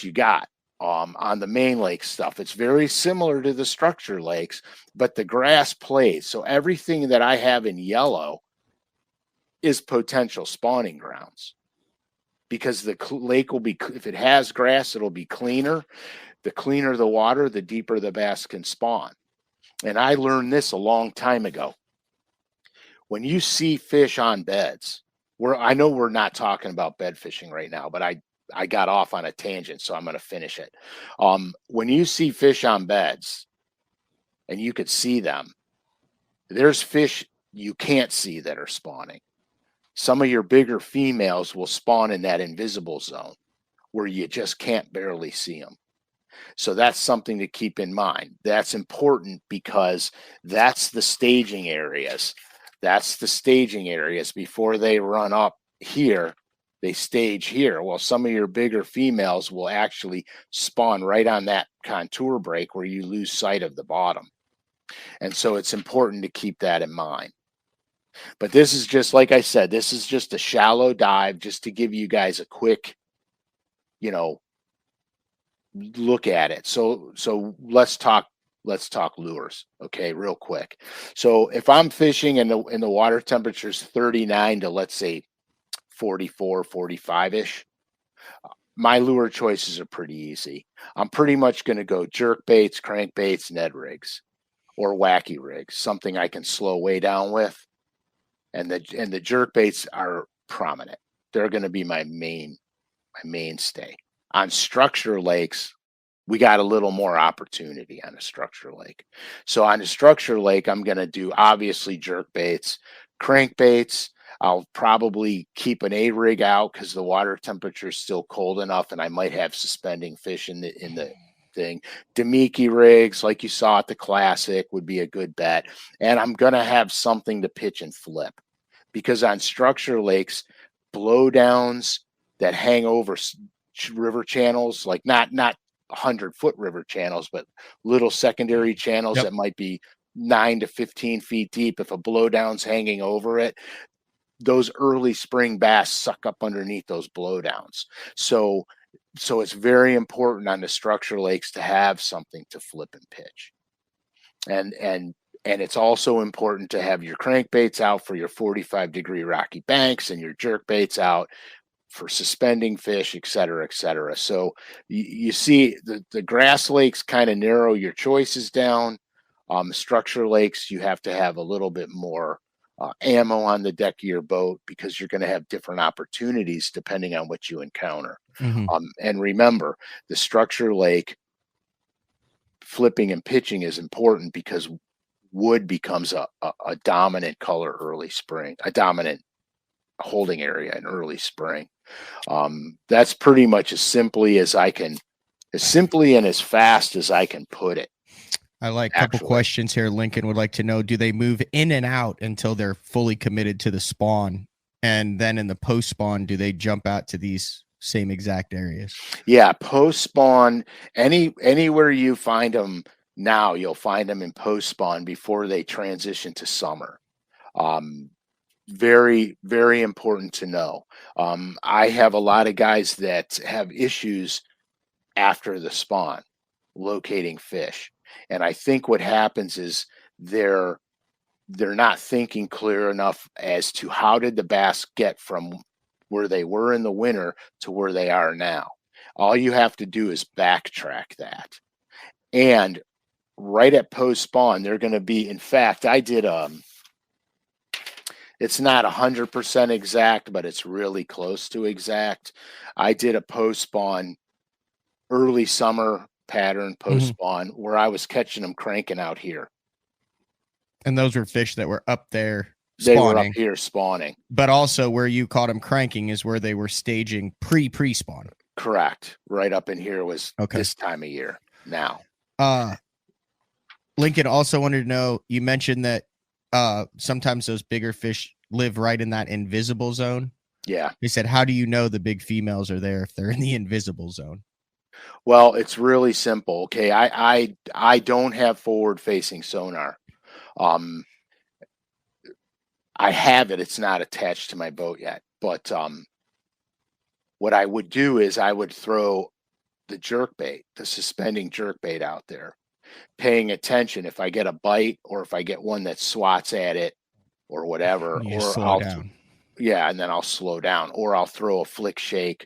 you got on the main lake stuff. It's very similar to the structure lakes, but the grass plays. So everything that I have in yellow is potential spawning grounds, because the lake will be, if it has grass, it'll be cleaner. The cleaner the water, the deeper the bass can spawn. And I learned this a long time ago. When you see fish on beds, I know we're not talking about bed fishing right now, but I got off on a tangent, so I'm going to finish it. When you see fish on beds and you could see them, there's fish you can't see that are spawning. Some of your bigger females will spawn in that invisible zone where you just can't barely see them. So that's something to keep in mind. That's important because that's the staging areas. That's the staging areas before they run up here. They stage here. Well, some of your bigger females will actually spawn right on that contour break where you lose sight of the bottom. And so it's important to keep that in mind. But this is just, like I said, this is just a shallow dive just to give you guys a quick, look at it. So let's talk lures, okay, real quick. So if I'm fishing and the water temperature is 39 to, let's say, 44, 45-ish, my lure choices are pretty easy. I'm pretty much going to go jerk baits, crankbaits, Ned rigs, or wacky rigs, something I can slow way down with. And the jerk baits are prominent. They're going to be my mainstay. On structure lakes, we got a little more opportunity on a structure lake. So on a structure lake, I'm going to do obviously jerk baits, crankbaits. I'll probably keep an A-rig out because the water temperature is still cold enough, and I might have suspending fish in the thing. Demiki rigs, like you saw at the Classic, would be a good bet. And I'm going to have something to pitch and flip, because on structure lakes, blowdowns that hang over river channels, like not 100-foot river channels, but little secondary channels that might be 9 to 15 feet deep. If a blowdown's hanging over it, those early spring bass suck up underneath those blowdowns. So it's very important on the structure lakes to have something to flip and pitch. And it's also important to have your crankbaits out for your 45-degree rocky banks and your jerk baits out for suspending fish, et cetera, et cetera. So you see the grass lakes kind of narrow your choices down. Structure lakes, you have to have a little bit more ammo on the deck of your boat, because you're going to have different opportunities depending on what you encounter. And remember, the structure lake flipping and pitching is important because wood becomes a dominant color early spring, a dominant holding area in early spring. That's pretty much as simply as I can as simply and as fast as I can put it. I like a couple questions here. Lincoln would like to know, do they move in and out until they're fully committed to the spawn? And then in the post spawn, do they jump out to these same exact areas? Yeah, post spawn, anywhere you find them now, you'll find them in post spawn before they transition to summer. Very, very important to know. I have a lot of guys that have issues after the spawn locating fish. And I think what happens is they're not thinking clear enough as to how did the bass get from where they were in the winter to where they are now. All you have to do is backtrack that. And right at post spawn, they're going to be, in fact, I did it's not 100% exact, but it's really close to exact. I did a post spawn early summer pattern post spawn where I was catching them cranking out here. And those were fish that were up there spawning. They were up here spawning. But also where you caught them cranking is where they were staging pre-spawn. Correct. Right up in here was this time of year now. Lincoln also wanted to know, you mentioned that sometimes those bigger fish live right in that invisible zone. Yeah. He said, how do you know the big females are there if they're in the invisible zone? Well, it's really simple. Okay. I don't have forward facing sonar. I have it. It's not attached to my boat yet, but what I would do is I would throw the jerkbait, the suspending jerkbait out there, paying attention if I get a bite or if I get one that swats at it or whatever, and then I'll slow down, or I'll throw a flick shake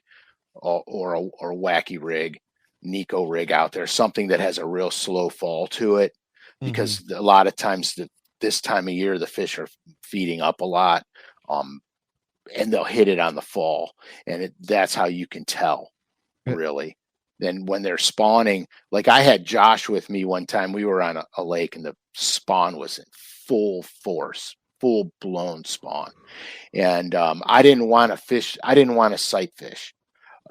or a wacky rig, Nico rig out there, something that has a real slow fall to it, because a lot of times this time of year the fish are feeding up a lot, and they'll hit it on the fall, and that's how you can tell, really. Then when they're spawning, like I had Josh with me one time, we were on a lake and the spawn was in full force, full blown spawn, and I didn't want to fish. I didn't want to sight fish,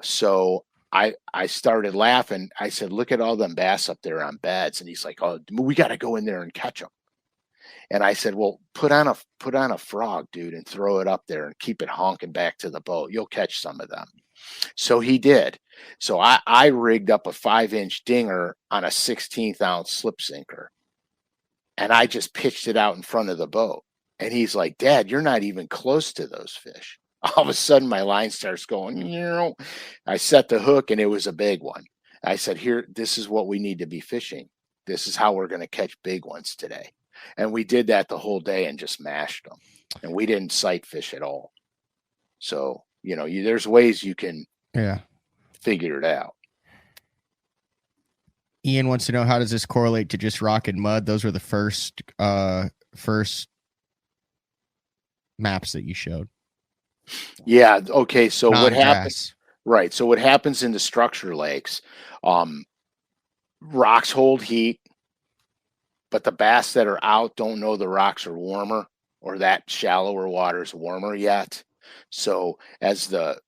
so I started laughing. I said, "Look at all them bass up there on beds," and he's like, "Oh, we got to go in there and catch them." And I said, "Well, put on a frog, dude, and throw it up there and keep it honking back to the boat. You'll catch some of them." So he did. So I rigged up a 5-inch dinger on a 16th ounce slip sinker, and I just pitched it out in front of the boat. And he's like, "Dad, you're not even close to those fish." All of a sudden, my line starts going. I set the hook, and it was a big one. I said, "Here, this is what we need to be fishing. This is how we're going to catch big ones today." And we did that the whole day and just mashed them. And we didn't sight fish at all. So, there's ways you can figure it out. Ian wants to know, how does this correlate to just rock and mud? Those were the first maps that you showed. Yeah. Okay. So what happens? Right. So what happens in the structure lakes? Rocks hold heat, but the bass that are out don't know the rocks are warmer, or that shallower water is warmer yet. So as the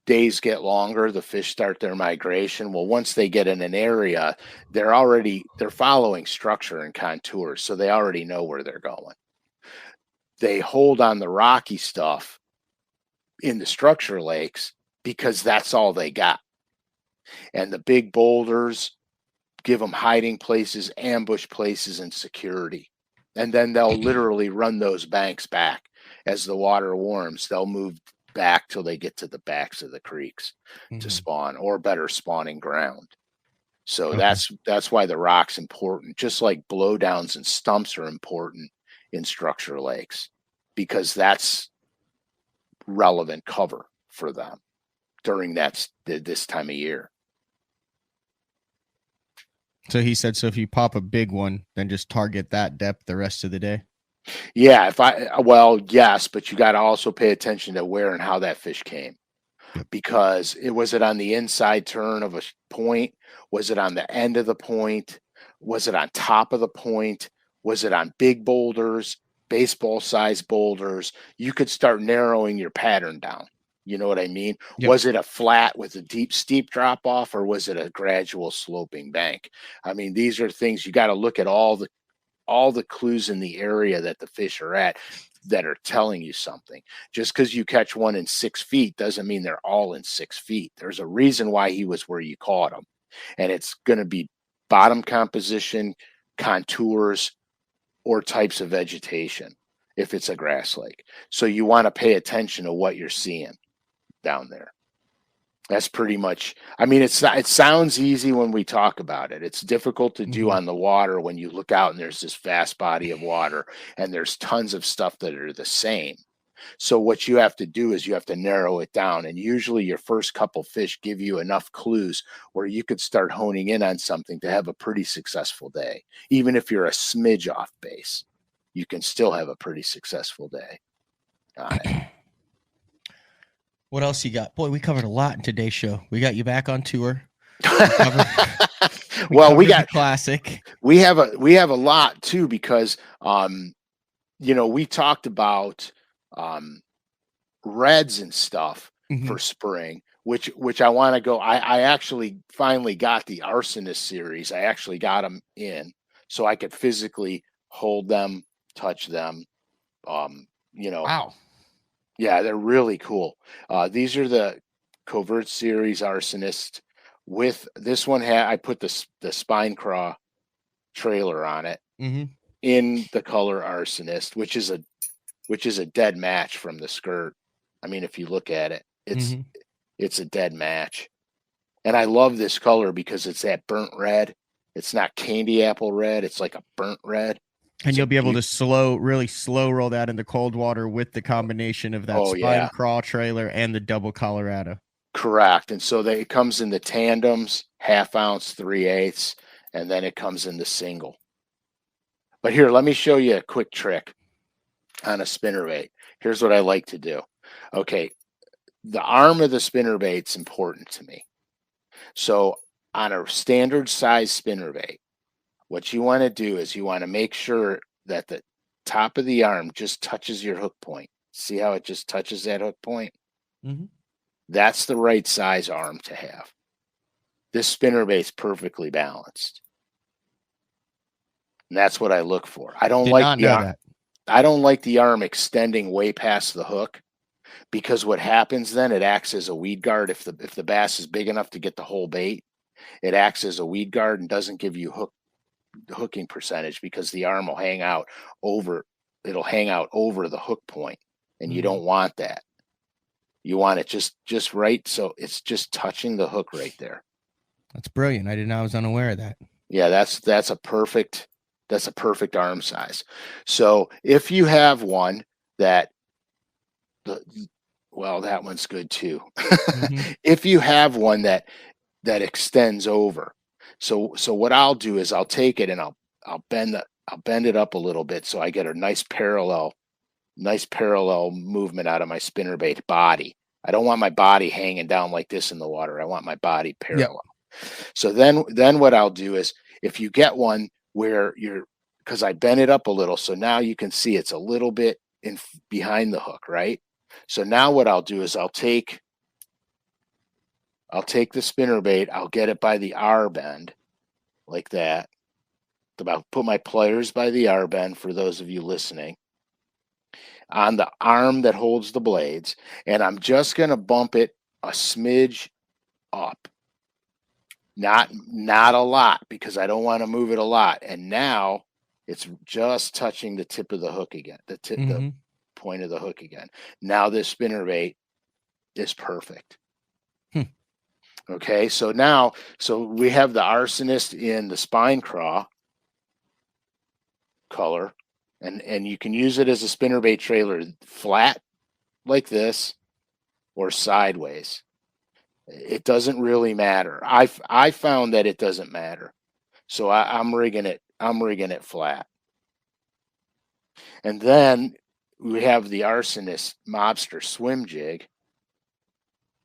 days get longer, the fish start their migration. Well, once they get in an area, they're following structure and contours, so they already know where they're going. They hold on the rocky stuff in the structure lakes because that's all they got. And the big boulders give them hiding places, ambush places, and security. And then they'll literally run those banks back. As the water warms, they'll move back till they get to the backs of the creeks to spawn, or better, spawning ground. So that's why the rock's important, just like blowdowns and stumps are important in structure lakes, because that's relevant cover for them during this time of year. So he said, so if you pop a big one, then just target that depth the rest of the day? Yeah, yes, but you got to also pay attention to where and how that fish came. Because was it on the inside turn of a point? Was it on the end of the point? Was it on top of the point? Was it on big boulders, baseball-sized boulders? You could start narrowing your pattern down You know what I mean? Yep. Was it a flat with a deep, steep drop off, or was it a gradual sloping bank? I mean, these are things you got to look at all the clues in the area that the fish are at that are telling you something. Just because you catch one in 6 feet doesn't mean they're all in 6 feet. There's a reason why he was where you caught him, and it's going to be bottom composition, contours, or types of vegetation if it's a grass lake. So you want to pay attention to what you're seeing down there. That's pretty much, I mean, it sounds easy when we talk about it. It's difficult to do on the water when you look out and there's this vast body of water and there's tons of stuff that are the same. So what you have to do is you have to narrow it down. And usually your first couple fish give you enough clues where you could start honing in on something to have a pretty successful day. Even if you're a smidge off base, you can still have a pretty successful day on it. What else you got? Boy, we covered a lot in today's show. We got you back on tour. We got classic. We have a lot too, because we talked about reds and stuff for spring, which I want to go. I actually finally got the Arsonist series. I actually got them in so I could physically hold them, touch them. Wow. Yeah, they're really cool. These are the Covert Series Arsonist. With this one, I put the Spine Craw trailer on it in the color Arsonist, which is a dead match from the skirt. I mean, if you look at it, it's a dead match. And I love this color because it's that burnt red. It's not candy apple red. It's like a burnt red. And you'll be able to really slow roll that in the cold water with the combination of that Spine Craw trailer and the double Colorado. Correct. And so it comes in the tandems, 1/2 ounce, 3/8, and then it comes in the single. But here, let me show you a quick trick on a spinnerbait. Here's what I like to do. Okay, the arm of the spinnerbait's important to me. So on a standard size spinnerbait, what you want to do is you want to make sure that the top of the arm just touches your hook point. See how it just touches that hook point? That's the right size arm to have. This spinnerbait's perfectly balanced. And that's what I look for. I don't like the arm extending way past the hook, because what happens then, it acts as a weed guard. If the bass is big enough to get the whole bait, it acts as a weed guard and doesn't give you hooking percentage, because the arm will hang out over the hook point, and you don't want that. You want it just right, so it's just touching the hook right there. That's brilliant. I was unaware of that. Yeah, that's a perfect arm size. So if you have one that that one's good too. If you have one that extends over, so what I'll do is I'll take it and I'll bend it up a little bit so I get a nice parallel movement out of my spinnerbait body. I don't want my body hanging down like this in the water. I want my body parallel. Yep. So then what I'll do is, if you get one where because I bent it up a little, so now you can see it's a little bit behind the hook, right? So now what I'll do is I'll take the spinnerbait, I'll get it by the R bend like that. I'll put my pliers by the R bend for those of you listening, on the arm that holds the blades, and I'm just going to bump it a smidge up. Not a lot, because I don't want to move it a lot. And now it's just touching the tip of the hook again, the point of the hook again. Now this spinnerbait is perfect. Okay, so we have the Arsonist in the Spine Craw color, and you can use it as a spinnerbait trailer flat like this or sideways. It doesn't really matter. I found that it doesn't matter. So I'm rigging it flat. And then we have the Arsonist Mobster swim jig,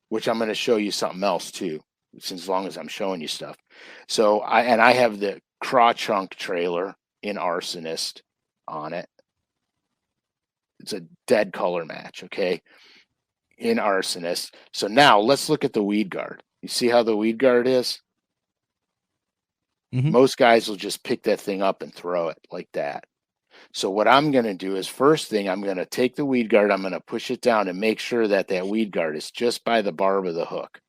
which I'm going to show you something else too, as long as I'm showing you stuff. So I have the Craw Chunk trailer in Arsonist on it. It's a dead color match, okay? in arsonist. So now let's look at the weed guard. You see how the weed guard is? Mhm. Most guys will just pick that thing up and throw it like that. So what I'm going to do is, first thing, I'm going to take the weed guard, I'm going to push it down and make sure that that weed guard is just by the barb of the hook.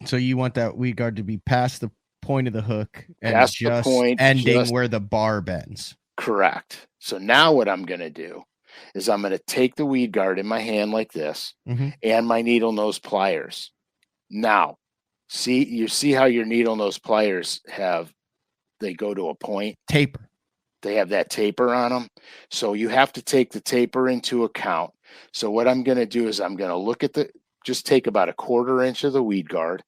So you want that weed guard to be past the point of the hook and Past the just point, ending where the barb ends. Correct. So now what I'm going to do is I'm going to take the weed guard in my hand like this and my needle nose pliers. Now, you see how your needle nose pliers they go to a point? Taper. They have that taper on them. So you have to take the taper into account. So what I'm going to do is I'm going to look at just take about a 1/4 inch of the weed guard,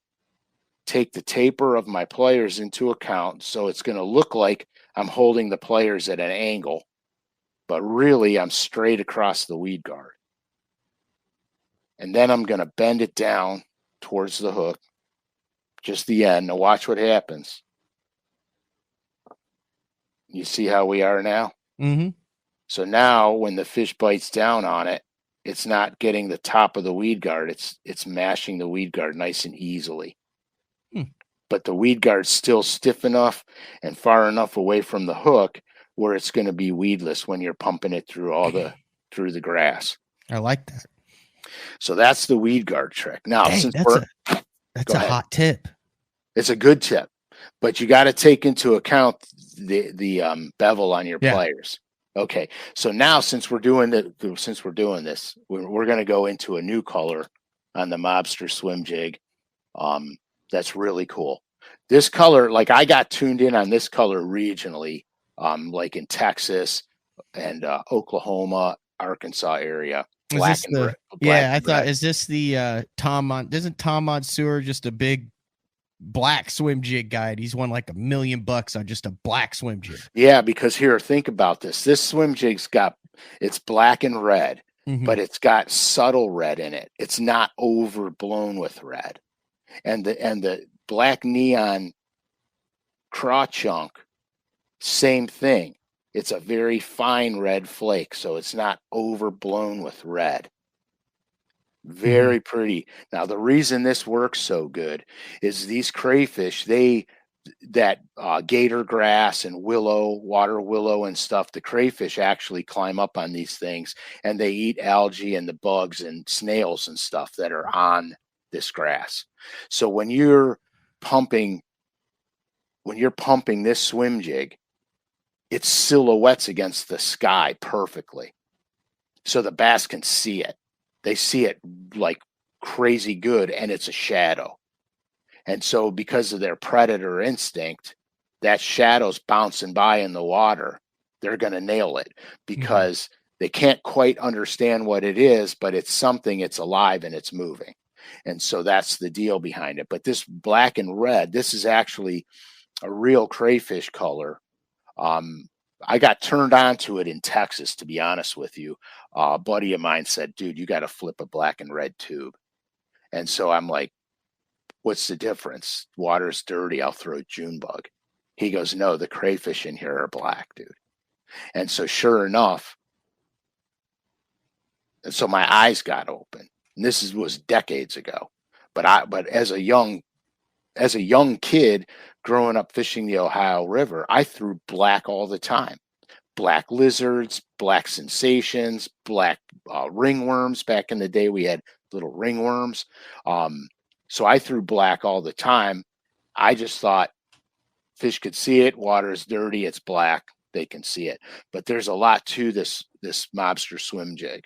take the taper of my pliers into account. So it's going to look like I'm holding the pliers at an angle, but really I'm straight across the weed guard. And then I'm going to bend it down towards the hook, just the end. Now watch what happens. You see how we are now? So now when the fish bites down on it, it's not getting the top of the weed guard. It's mashing the weed guard nice and easily. But the weed guard's still stiff enough and far enough away from the hook where it's going to be weedless when you're pumping it through through the grass. I like that. So that's the weed guard trick. Now, Dang, that's a hot tip. It's a good tip, but you got to take into account the bevel on your pliers. Okay, so now since we're doing this, we're going to go into a new color on the Mobster swim jig. That's really cool. This color, like I got tuned in on this color regionally, like in Texas and Oklahoma, Arkansas area. Black and red. I thought, is this the isn't Tom Monsoor just a big black swim jig guy? He's won like $1 million on just a black swim jig. Yeah, because here, think about this. This swim jig's it's black and red, but it's got subtle red in it. It's not overblown with red. And the black neon craw chunk, same thing. It's a very fine red flake, so it's not overblown with red. Very pretty. Now, the reason this works so good is these crayfish, that gator grass and water willow and stuff, the crayfish actually climb up on these things and they eat algae and the bugs and snails and stuff that are on this grass. So when you're pumping this swim jig, it silhouettes against the sky perfectly. So the bass can see it. They see it like crazy good, and it's a shadow. And so because of their predator instinct, that shadow's bouncing by in the water. They're going to nail it because they can't quite understand what it is, but it's something, it's alive and it's moving. And so that's the deal behind it. But this black and red, this is actually a real crayfish color. I got turned on to it in Texas, to be honest with you. A buddy of mine said, dude, you got to flip a black and red tube. And so I'm like, what's the difference? Water's dirty. I'll throw June bug. He goes, no, the crayfish in here are black, dude. And so sure enough, and so my eyes got open. And this was decades ago. But as a young kid growing up fishing the Ohio River, I threw black all the time. Black lizards, black sensations, black ringworms. Back in the day, we had little ringworms. So I threw black all the time. I just thought fish could see it. Water is dirty. It's black. They can see it. But there's a lot to this Mobster swim jig.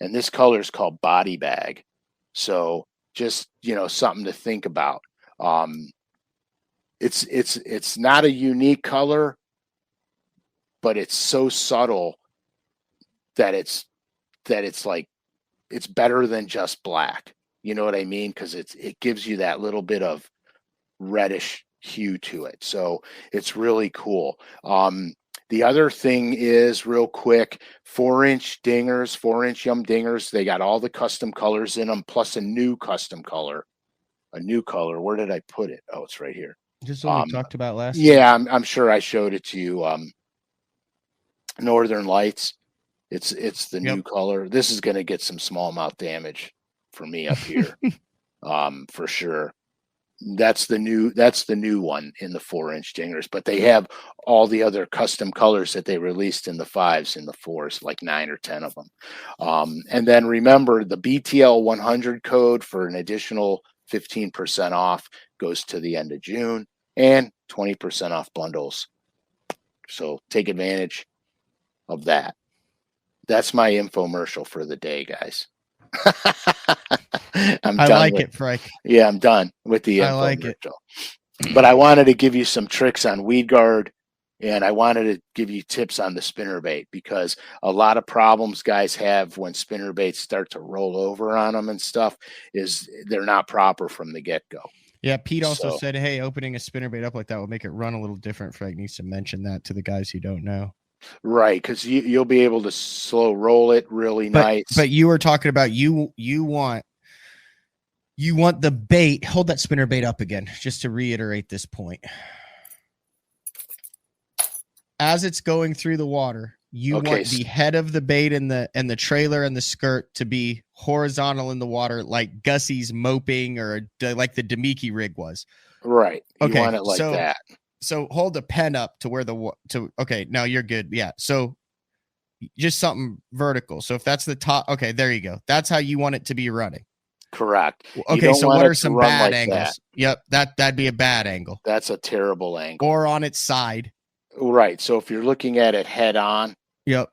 And this color is called body bag. So just, something to think about. It's not a unique color, but it's so subtle that it's like it's better than just black. You know what I mean? Because it gives you that little bit of reddish hue to it. So it's really cool. The other thing is, real quick, 4-inch dingers, 4-inch yum dingers. They got all the custom colors in them, plus a new custom color. A new color. Where did I put it? Oh, it's right here. Just what we talked about last time. Yeah, I'm sure I showed it to you. Northern Lights. It's the new color. This is going to get some smallmouth damage for me up here. For sure. That's the new one in the 4-inch dingers, but they have all the other custom colors that they released in the 5s and the 4s, like 9 or 10 of them. And then remember, the BTL 100 code for an additional 15% off goes to the end of June, and 20% off bundles. So take advantage of that. That's my infomercial for the day, guys. I like it, Frank. Yeah, I'm done with the infomercial. I like it. But I wanted to give you some tricks on weed guard, and I wanted to give you tips on the spinnerbait, because a lot of problems guys have when spinnerbaits start to roll over on them and stuff is they're not proper from the get-go. Yeah, Pete also said, hey, opening a spinnerbait up like that will make it run a little different. Frank needs to mention that to the guys who don't know. Right, because you'll be able to slow roll it really nice. But you were talking about you want the bait. Hold that spinnerbait up again, just to reiterate this point. As it's going through the water, you want the head of the bait and the trailer and the skirt to be horizontal in the water, like Gussie's moping or like the Demiki rig was. Right. You okay. want it like that. So hold the pen up to where okay, now you're good. Yeah. So just something vertical. So if that's the top, okay, there you go. That's how you want it to be running. Correct. Okay, so what are some bad angles? Yep, that'd be a bad angle. That's a terrible angle. Or on its side. Right. So if you're looking at it head on. Yep.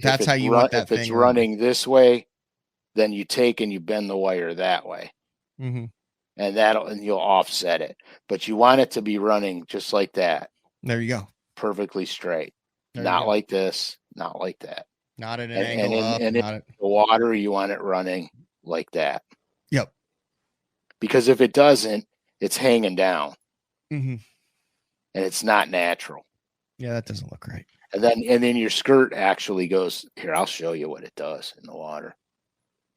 That's how you want that thing. If it's running this way, then you take and you bend the wire that way. Mm-hmm. And you'll offset it. But you want it to be running just like that. There you go. Perfectly straight. Not like this, not like that. Not at an angle up. And in the water, you want it running like that. Yep. Because if it doesn't, it's hanging down. Mm-hmm. And it's not natural. Yeah, that doesn't look right. And then your skirt actually goes here. I'll show you what it does in the water.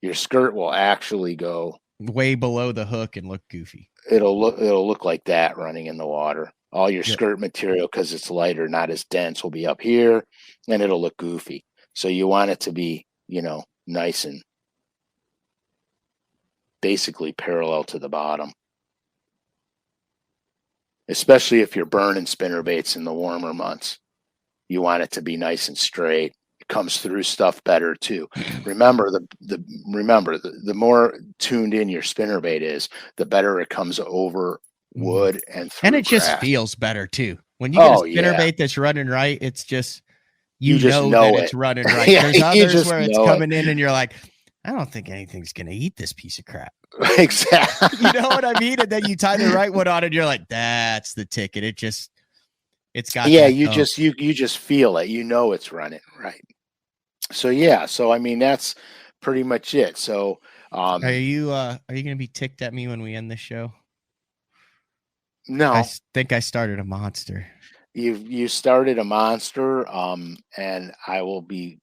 Your skirt will actually go way below the hook and look goofy. It'll look like that running in the water. All your skirt material, because it's lighter, not as dense, will be up here, and it'll look goofy. So you want it to be, nice and basically parallel to the bottom. Especially if you're burning spinnerbaits in the warmer months. You want it to be nice and straight. It comes through stuff better too. Remember, the more tuned in your spinnerbait is, the better it comes over wood and through and it grass. Just feels better too. When you get a spinnerbait that's running right, it's just you know that it's running right. There's others where it's coming in and you're like, I don't think anything's gonna eat this piece of crap. Exactly. You know what I mean? And then you tie the right one on and you're like, that's the ticket. It's got you just feel it. It's running right. So I mean that's pretty much it. So are you gonna be ticked at me when we end this show? No. I think I started a monster. You started a monster, and I will be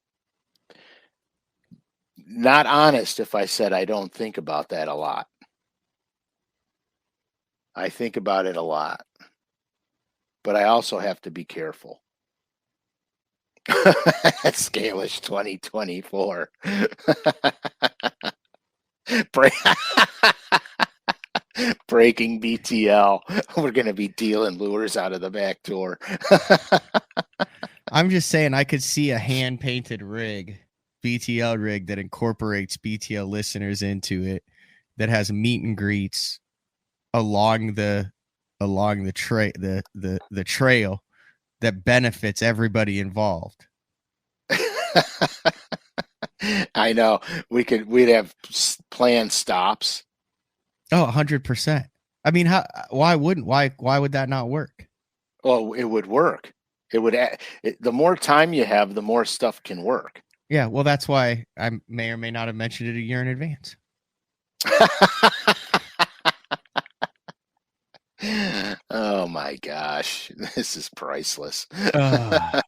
not honest if I said I don't think about that a lot. I think about it a lot. But I also have to be careful. SCALISH 2024. Breaking BTL. We're going to be dealing lures out of the back door. I'm just saying I could see a hand-painted rig, BTL rig, that incorporates BTL listeners into it, that has meet and greets along the trail that benefits everybody involved. I know. We'd have planned stops. Oh, 100%. I mean, why would that not work? Well, it would work. The more time you have, the more stuff can work. Yeah, well, that's why I may or may not have mentioned it a year in advance. Oh my gosh, this is priceless. All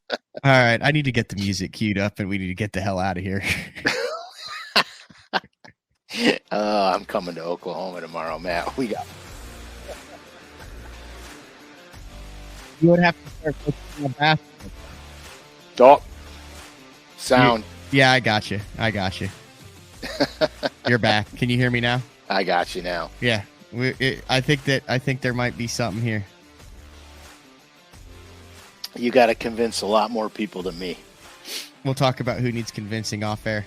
right, I need to get the music queued up and we need to get the hell out of here. I'm coming to Oklahoma tomorrow, Matt. You would have to start looking at basketball. Dog sound. Yeah, I got you. You're back. Can you hear me now? I got you now. Yeah. I think there might be something here. You got to convince a lot more people than me. We'll talk about who needs convincing off air.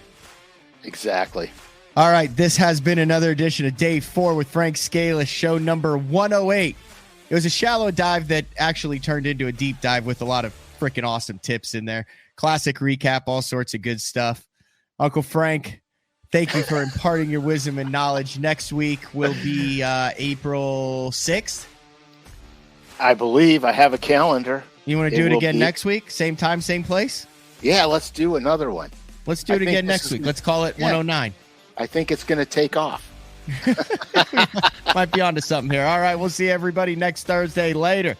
Exactly. All right. This has been another edition of Day 4 with Frank Scalish, show number 108. It was a shallow dive that actually turned into a deep dive with a lot of freaking awesome tips in there. Classic recap, all sorts of good stuff. Uncle Frank, thank you for imparting your wisdom and knowledge. Next week will be April 6th. I believe I have a calendar. You want to do it again next week? Same time, same place? Yeah, let's do another one. Let's do it again next week. Let's call it 109. I think it's going to take off. Might be onto something here. All right, we'll see everybody next Thursday. Later.